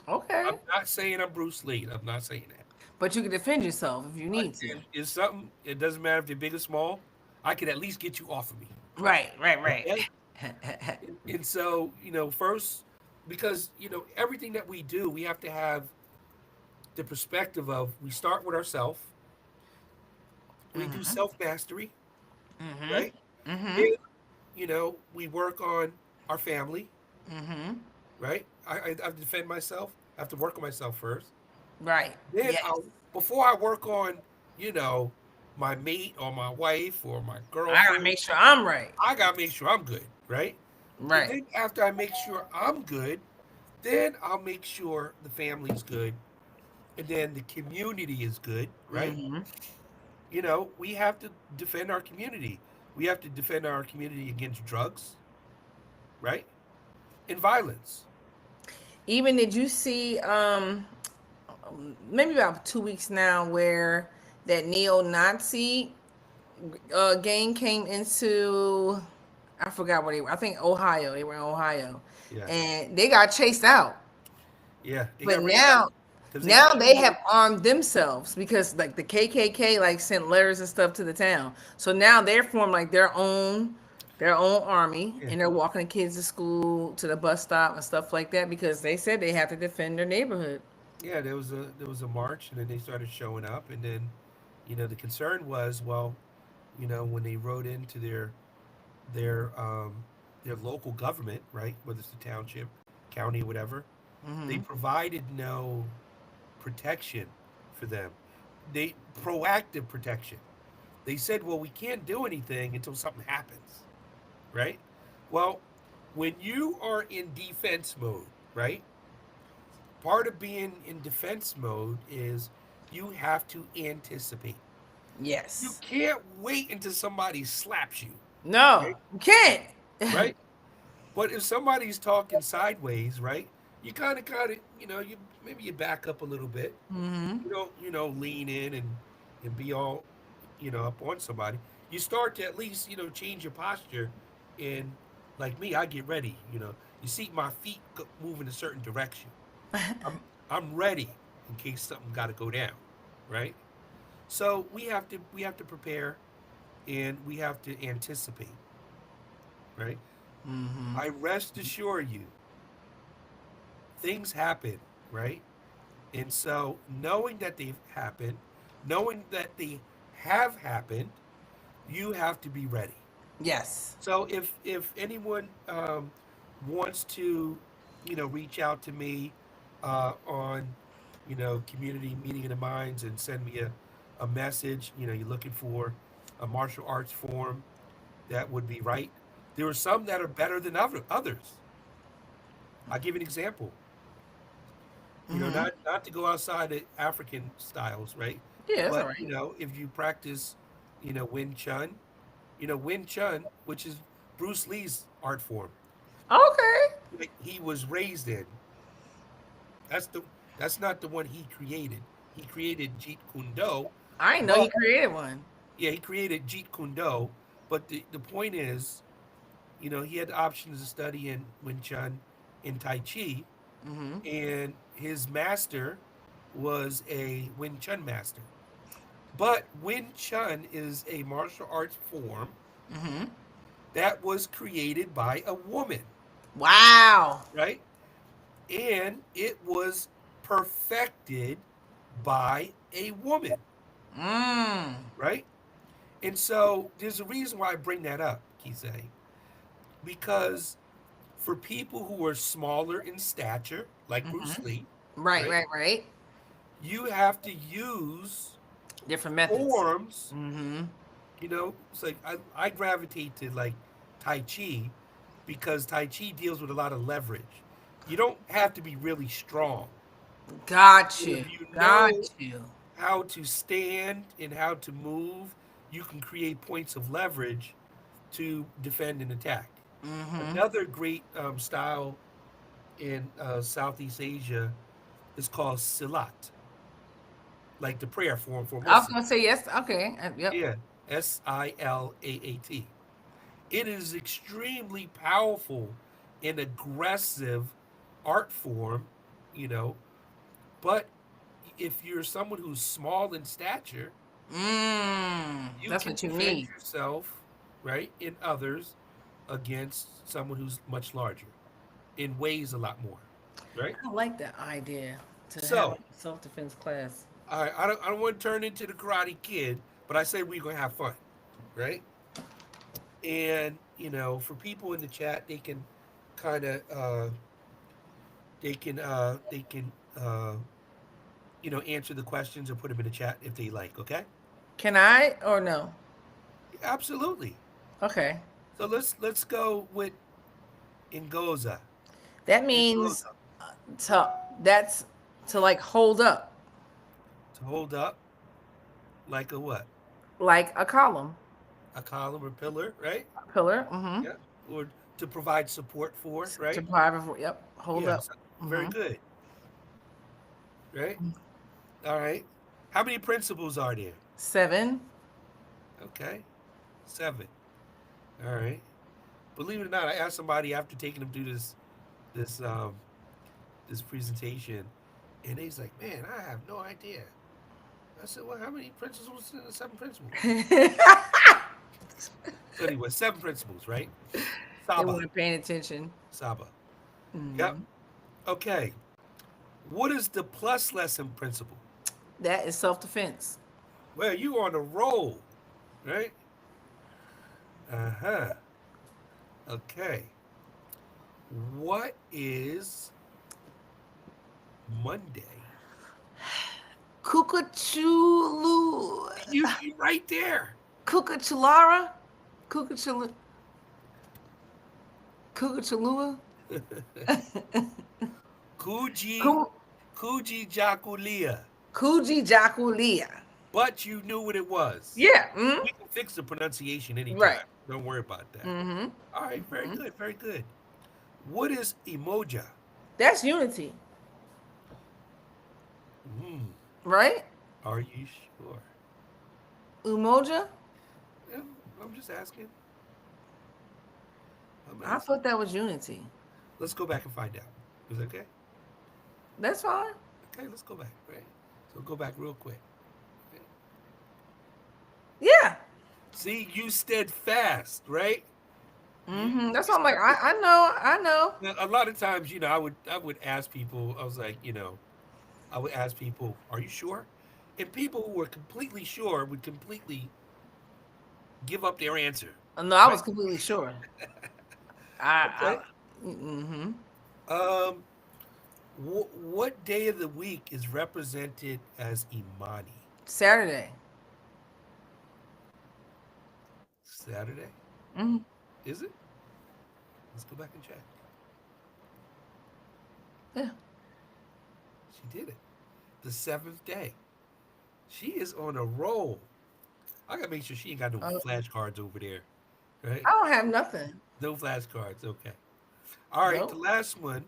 Okay. I'm not saying I'm Bruce Lee. I'm not saying that. But you can defend yourself if you need to. And it's something, it doesn't matter if they're big or small, I can at least get you off of me. Right, right, right. Okay? And so, first, because, everything that we do, we have to have the perspective of we start with ourselves, we do Mm-hmm. self mastery, Mm-hmm. right? Mm-hmm. Then, we work on our family, Mm-hmm. right? I have to defend myself, I have to work on myself first. Right. Then Yes. before I work on, you know, my mate or my wife or my I gotta girlfriend, make sure I'm right. I gotta make sure I'm good, right? And Right. then after I make sure I'm good, then I'll make sure the family's good, and then the community is good, right? Mm-hmm. We have to defend our community. We have to defend our community against drugs, right? And violence. Even did you see maybe about 2 weeks now where that neo-Nazi gang came into, I forgot where they were. I think Ohio. They were in Ohio, Yeah, and they got chased out. yeah. They But got rid of them because they now they came have armed themselves because like the KKK sent letters and stuff to the town. So now they're formed their own army, in. and they're walking the kids to school, to the bus stop, and stuff like that because they said they have to defend their neighborhood. Yeah, there was a march, and then they started showing up, and then, the concern was, well, when they rode into their their local government, right, whether it's the township, county, whatever, they Hmm. provided no protection for them. They proactive protection. They said, well, we can't do anything until something happens, right? Well, when you are in defense mode, right? Part of being in defense mode is you have to anticipate. You Yes. can't wait until somebody slaps you, No, right? you can't. Right? But if somebody's talking sideways, right? You kind of, you maybe you back up a little bit. Hmm. You don't, lean in and be all, up on somebody. You start to at least, change your posture. And like me, I get ready. You see my feet move in a certain direction. I'm ready in case something got to go down, right? So we have to prepare and we have to anticipate, right? I rest assure you, things happen, right? And so knowing that they've happened, knowing that they have happened, you have to be ready. Yes. So if anyone wants to, reach out to me on, community meeting of the minds and send me a message, you're looking for a martial arts form that would be right. There are some that are better than others. I'll give you an example. Not to go outside the African styles, right? Yeah, that's all But right. if you practice, Wing Chun, Wing Chun, which is Bruce Lee's art form, Okay. like he was raised in. That's the that's not the one he created. He created Jeet Kune Do, I didn't know he but created one. yeah, he created Jeet Kune Do. But the point is, he had the options to study in Wing Chun and Tai Chi, Mm-hmm. and his master was a Wing Chun master. But Wing Chun is a martial arts form Mm-hmm. that was created by a woman, Wow. right? And it was perfected by a woman, Mm. right? And so there's a reason why I bring that up, Kisei, because for people who are smaller in stature, like Mm-hmm. Bruce Lee, Right, right, right, right. you have to use Different methods. forms. Mm-hmm. It's like I gravitate to like Tai Chi because Tai Chi deals with a lot of leverage. You don't have to be really strong. Got But you. if you Got know you. how to stand and how to move, you can create points of leverage to defend and attack. Mm-hmm. Another great style in Southeast Asia is called Silat, like the prayer form for I was Muslims. gonna say yes. Okay. Yep. Yeah, Silaat. It is extremely powerful and aggressive art form, you know, but if you're someone who's small in stature, you That's can what you defend need. yourself, right, and others against someone who's much larger and weighs a lot more, right? I like that idea to have a So, self-defense class. I don't want to turn into the Karate Kid, but I say we're gonna have fun, right? And for people in the chat, they can kind of they can answer the questions or put them in the chat if they like. Okay, Can I or no? absolutely. Okay. So let's go with Ngoza. That means Ngoza to that's to like hold up to hold up like a what? like a column, A column or pillar, right? a pillar. Mm-hmm. Yeah. Or to provide support for, To right? provide for, yep, hold Yeah. up. So, very Mm-hmm. good, right? All right. How many principles are there? 7. Okay, 7. All right. Believe it or not, I asked somebody after taking them through this this presentation, and they's like, "Man, I have no idea." I said, "Well, how many principles in the 7 principles?" They So anyway, 7 principles, right? Saba, weren't paying attention. Saba. Yep. Mm. Okay. What is the plus lesson principle? That is self-defense. Well, you on a roll, right? Uh huh. Okay. What is Monday? Kukachulu, You right there. Kukachulara, Kukachulu, Kukachulua, Kuji Ku- Kuji Jakulia. Kuji Jakulia. But you knew what it was. Yeah. Mm? We can fix the pronunciation Right. anytime. Don't worry about that. Mm-hmm. All right, very good, very good. What is emoja? That's unity, Hmm. right? Are you sure? Umoja. Yeah, I'm just asking. I'm I asking. thought that was unity. Let's go back and find out. Is that okay? That's fine. Okay, let's go back. Right. So go back real quick. Okay. Yeah. See, you steadfast, right? Mm-hmm. That's You why I'm like, stuck with. I know, I know. Now, a lot of times, I would ask people. I was like, I would ask people, "Are you sure?" And people who were completely sure would completely give up their answer. No, I was Right? completely sure. I Okay. mm-hmm. Um, what day of the week is represented as Imani? Saturday. Saturday? Mm-hmm. Is it? Let's go back and check. Yeah. She did it. The 7th day. She is on a roll. I gotta make sure she ain't got no I flashcards over there, right? don't have nothing. No flashcards. Okay. All right. The Nope. last one.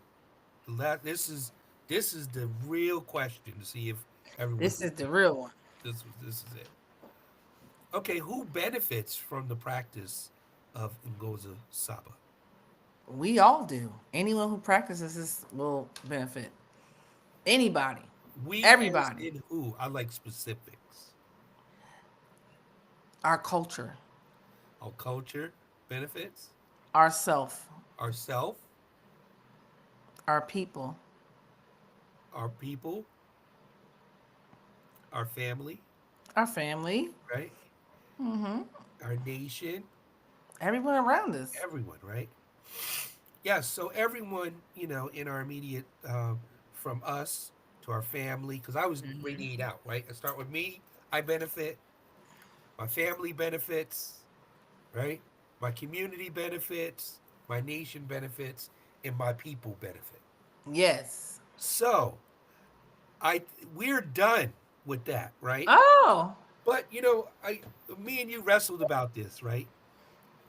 The last. This is the real question to see if everyone's This is the real one. this is it. Okay. Who benefits from the practice of Ngozi Saba? We all do. Anyone who practices this will benefit. Anybody, We as everybody. in who? I like specifics. Our culture, Our culture benefits, ourself, ourself, our people, our people, our family, our family, right? Our nation, everyone around us. everyone, right? Yes, so everyone, in our immediate, from us to our family, because I was radiate out, right? I start with me, I benefit, my family benefits, right? My community benefits, my nation benefits, and my people benefit. Yes. So I we're done with that, right? Oh. But me and you wrestled about this, right?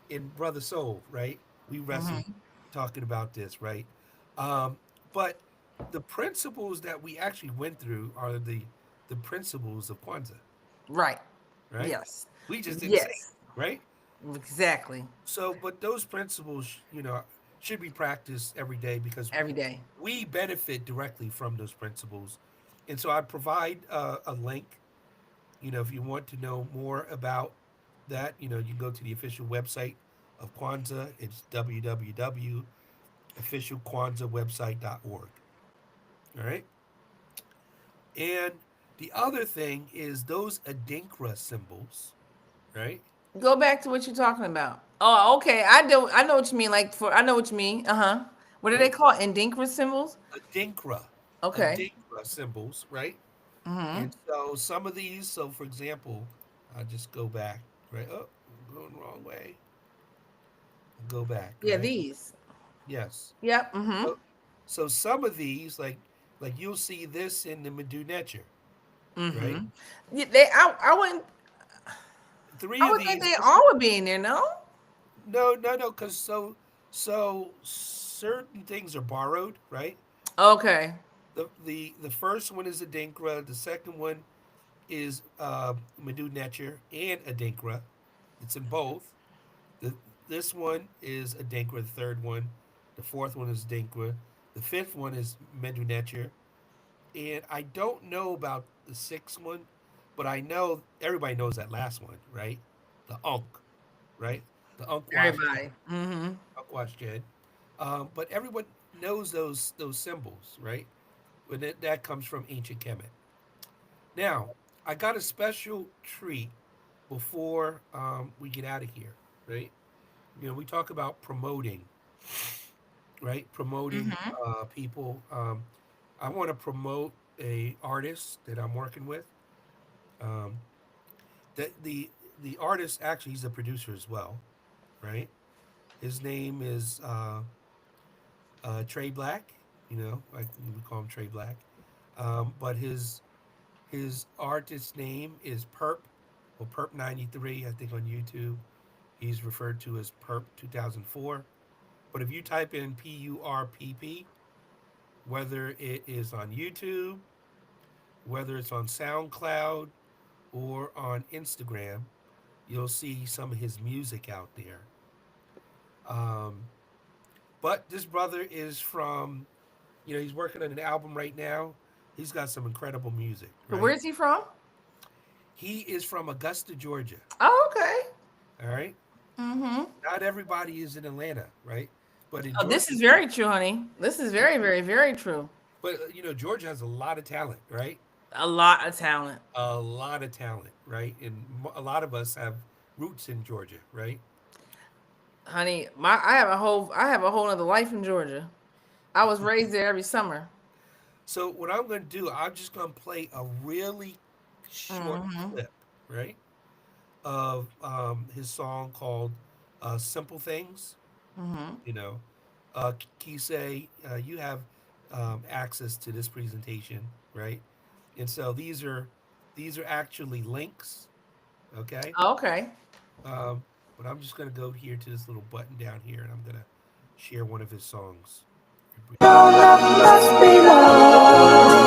In Brother Soul, right? We wrestled talking about this, right? Um, but the principles that we actually went through are the principles of Kwanzaa, Right. right? Yes. We just didn't say it, Yes. right? Exactly. So, but those principles, should be practiced every day because Every day. we benefit directly from those principles. And so I provide a link. If you want to know more about that, you can go to the official website of Kwanzaa. It's www.officialkwanzaawebsite.org. All right. And the other thing is those Adinkra symbols, right? Go back to what you're talking about. Oh, okay. I do. I know what you mean. I know what you mean. Uh huh. What do they Right? call it? Indinkra symbols? Adinkra. Okay. Adinkra symbols, right? And so some of these, so for example, I'll just go back, right? Oh, I'm going the wrong way. I'll go back, Yeah, right? these. Yes. Yep. Mm-hmm. So, so some of these, like you'll see this in the Medu Neter, right? Mm-hmm. Yeah, they. I wouldn't. Three I of would think these, they all would be in there. No. no, no, no, because so certain things are borrowed, right? Okay. The first one is Adinkra. The second one is Medu Neter and Adinkra. It's in both. The This one is Adinkra. The third one, the fourth one is Adinkra. The fifth one is Medu Neter. And I don't know about the sixth one, but I know everybody knows that last one, right? The Unk, right? The Everybody. Mm-hmm. Unkwash Jed. But everyone knows those symbols, right? But that comes from ancient Kemet. Now, I got a special treat before we get out of here, right? We talk about promoting, right? Promoting people. I want to promote a artist that I'm working with. Um, the artist actually he's a producer as well, right? His name is Trey Black. Like we call him Trey Black. But his artist name is Perp, or Perp 93. I think on YouTube, he's referred to as Perp 2004. But if you type in PURPP, whether it is on YouTube, whether it's on SoundCloud, or on Instagram, you'll see some of his music out there. Um, but this brother is from, he's working on an album right now. He's got some incredible music, So right? where's he from? He is from Augusta, Georgia. Oh, okay. All right. Mm-hmm. Not everybody is in Atlanta, right? But in Oh, this Georgia, is very true, honey. This is very, very, very true. but Georgia has a lot of talent, right? A lot of talent. A lot of talent, right? And a lot of us have roots in Georgia, right? Honey, I have a whole other life in Georgia. I was raised there every summer. So what I'm going to do, I'm just going to play a really short clip, right, of his song called "Simple Things." You know, Kisei, you have access to this presentation, right? And so these are actually links, okay? Oh, okay. Um, but I'm just going to go here to this little button down here, and I'm going to share one of his songs. Must be love.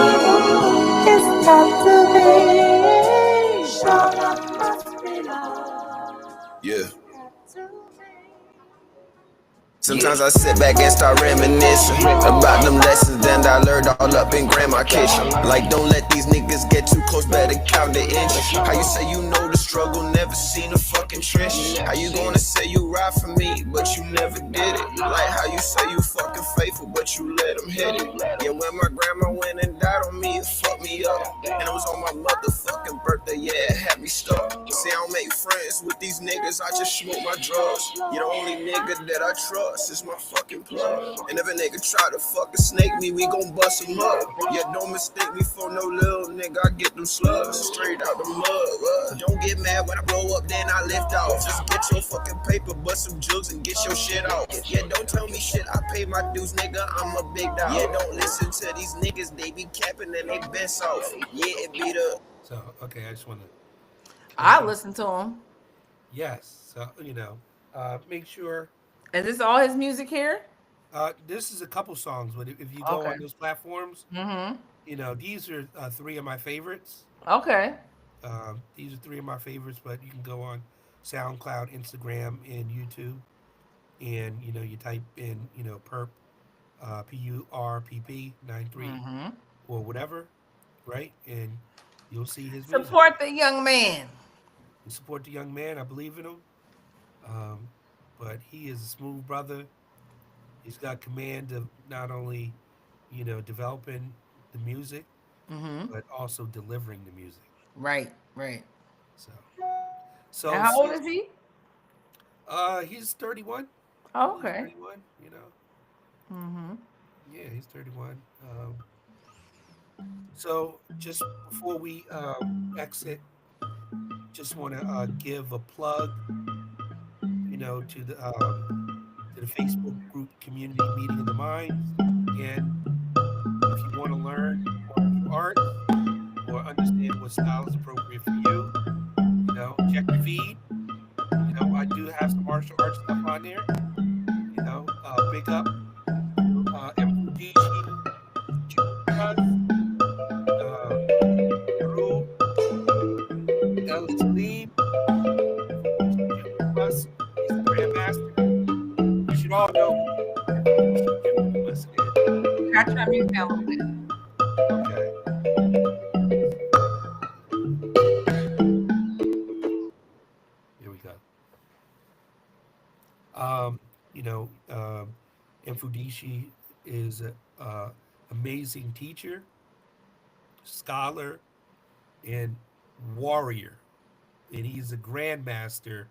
It's got to be. Sure, love must be love. Yeah. Sometimes I sit back and start reminiscing about them lessons that I learned all up in grandma kitchen. Like, don't let these niggas get too close, better count the inches. How you say you know the struggle, never seen a fucking trench? How you gonna say you ride for me, but you never did it? Like how you say you fucking faithful, but you let them hit it. Yeah, when my grandma went and died on me, it fucked me up. And it was on my motherfucking birthday, yeah, it had me stuck. See, I don't make friends with these niggas, I just smoke my drugs. You're the only nigga that I trust, it's my fucking plug. And if a nigga try to fucking snake me, we gon' bust him up. Yeah, don't mistake me for no little nigga, I get them slugs straight out the mud. Don't get mad when I blow up, then I lift off. Just get your fucking paper, bust some jugs and get your shit off. Yeah, don't tell me shit, I pay my dues, nigga, I'm a big dog. Yeah, don't listen to these niggas, they be capping and they been soft. Yeah, it be the... So, okay, I just want to. I listen to him. Yes. So, make sure. Is this all his music here? This is a couple songs, but if you go Okay. on those platforms, Mm-hmm. these are three of my favorites. Okay. These are three of my favorites, but you can go on SoundCloud, Instagram, and YouTube, and you type in Purpp, PURPP 93 Mm-hmm. or whatever, right? And you'll see his music. Support the young man. You support the young man. I believe in him. But he is a smooth brother. He's got command of not only, developing the music, Mm-hmm. but also delivering the music. Right. Right. So And how old is he? he's 31. Oh, He's okay. 31. Mm-hmm. Yeah, he's 31. So just before we exit, just want to give a plug, to the Facebook group Community Meeting of the Minds. And if you want to learn martial arts or understand what style is appropriate for you, check the feed. I do have some martial arts stuff on there. Big up MDG, Peru, El Salim, Plus, he's the Grandmaster. You should all know. Got your music down a little bit. Okay. Here we go. Mfudishi is an amazing teacher, scholar, and warrior. And he's a grandmaster,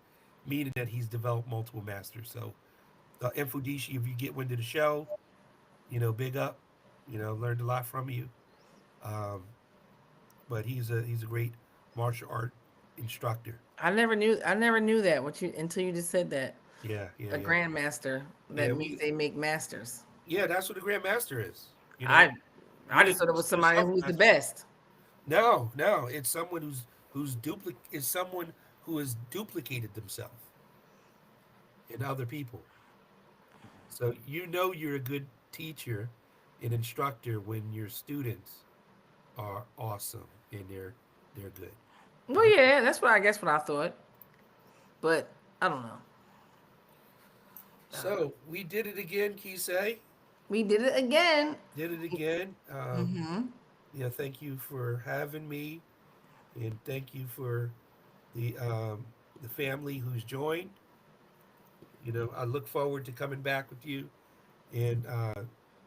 meaning that he's developed multiple masters. So, Mfudishi, if you get wind of the show, big up. Learned a lot from you. But he's a great martial art instructor. I never knew that until you just said that. Yeah. A grandmaster. That Yeah, means they make masters. Yeah, that's what a grandmaster is. I just thought it was somebody who's the best. No, it's someone is someone who has duplicated themselves in other people. So you're a good teacher and instructor when your students are awesome and they're good. Well, yeah, that's what I thought. But I don't know. So we did it again, Kisei. We did it again. Did it again. Mm-hmm. Thank you for having me, and thank you for the family who's joined. I look forward to coming back with you and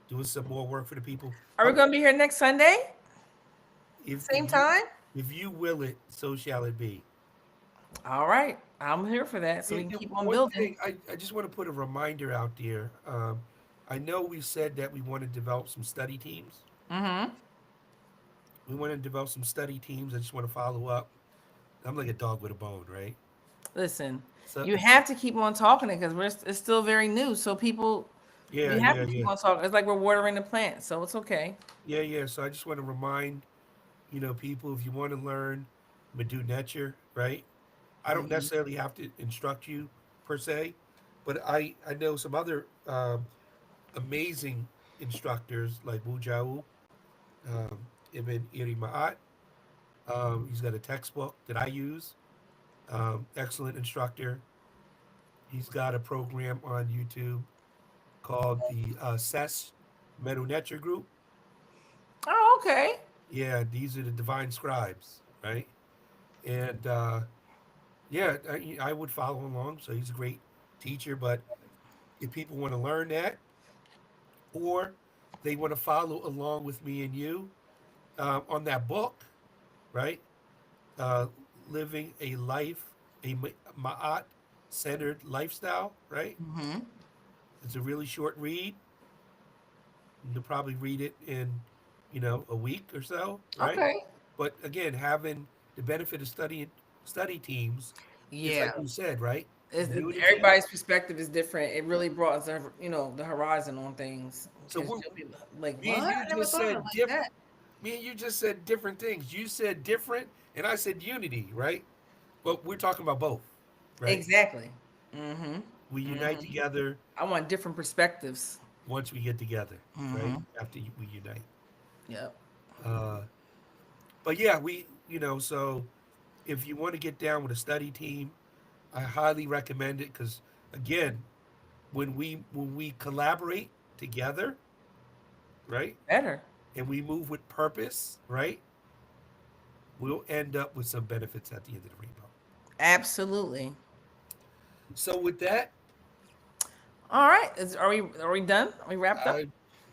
doing some more work for the people. Are we gonna be here next Sunday? Same If time? if you will it, so shall it be. All right. I'm here for that, so we And can keep on one building. thing, I just want to put a reminder out there. I know we said that we want to develop some study teams. Mm-hmm. We want to develop some study teams. I just want to follow up. I'm like a dog with a bone, right? Listen, So you have to keep on talking it because it's still very new. So people, we have to keep on talking. It's like we're watering the plant, so it's okay. Yeah. So I just want to remind, people, if you want to learn Medu Nature, right? I don't necessarily have to instruct you per se, but I know some other amazing instructors like Wu Jiao, Ibn Iri Ma'at. He's got a textbook that I use. Excellent instructor. He's got a program on YouTube called the SES Medu-Neter group. Oh, okay. Yeah, these are the divine scribes, right? And yeah, I would follow along. So he's a great teacher. But if people want to learn that, or they want to follow along with me and you on that book, right? Uh, Living a life, a Ma'at centered lifestyle, right? Mm-hmm. It's a really short read. You'll probably read it in, a week or so, right? Okay. But again, having the benefit of study teams, it's like Yeah. you said, right? Unity. Everybody's perspective is different. It really brought the horizon on things. So Because we're, you'll be like, me and what? you I never just thought of said it like different. that. Me and you just said different things. You said different, and I said unity, right? But we're talking about both, right? Exactly. Mm-hmm. We unite together I want different perspectives. once we get together, right? Mm-hmm. After we unite. Yep. Uh, but yeah, so if you want to get down with a study team, I highly recommend it because again, when we collaborate together, right, Better. and we move with purpose, right, we'll end up with some benefits at the end of the rainbow. Absolutely. So with that, All right. Are we done? Are we wrapped up? I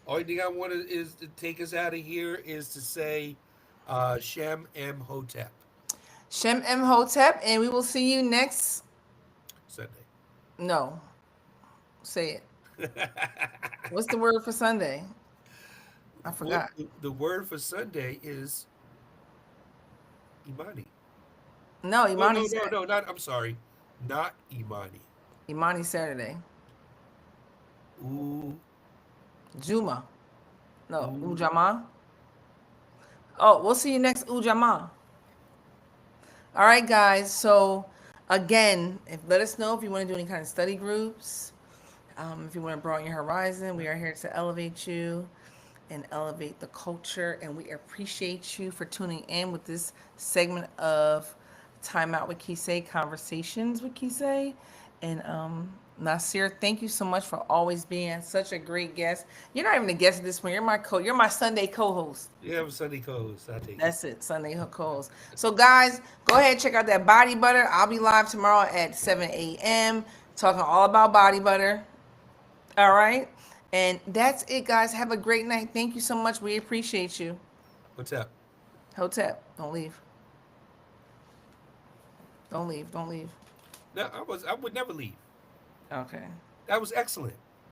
only thing I want is to take us out of here is to say Shem M Hotep Shem M Hotep, and we will see you next. Sunday. No, say it. What's the word for Sunday? I forgot. The word for Sunday is Imani. No, No, Imani. no, not. I'm sorry, not Imani. Imani Saturday. Ooh, Juma. No, ooh. Ujama. Oh, we'll see you next Ujama. All right, guys. So, again, let us know if you want to do any kind of study groups. If you want to broaden your horizon, we are here to elevate you and elevate the culture. And we appreciate you for tuning in with this segment of Time Out with Kisei, Conversations with Kisei. And Nasir, thank you so much for always being such a great guest. You're not even a guest at this point. You're my Sunday co-host. Yeah, I'm Sunday co-host. I take it. That's it, Sunday co-host. So guys, go ahead and check out that body butter. I'll be live tomorrow at 7 a.m. talking all about body butter. All right. And that's it, guys. Have a great night. Thank you so much. We appreciate you. What's up? Hotep, don't leave. Don't leave. Don't leave. No, I would never leave. Okay. That was excellent.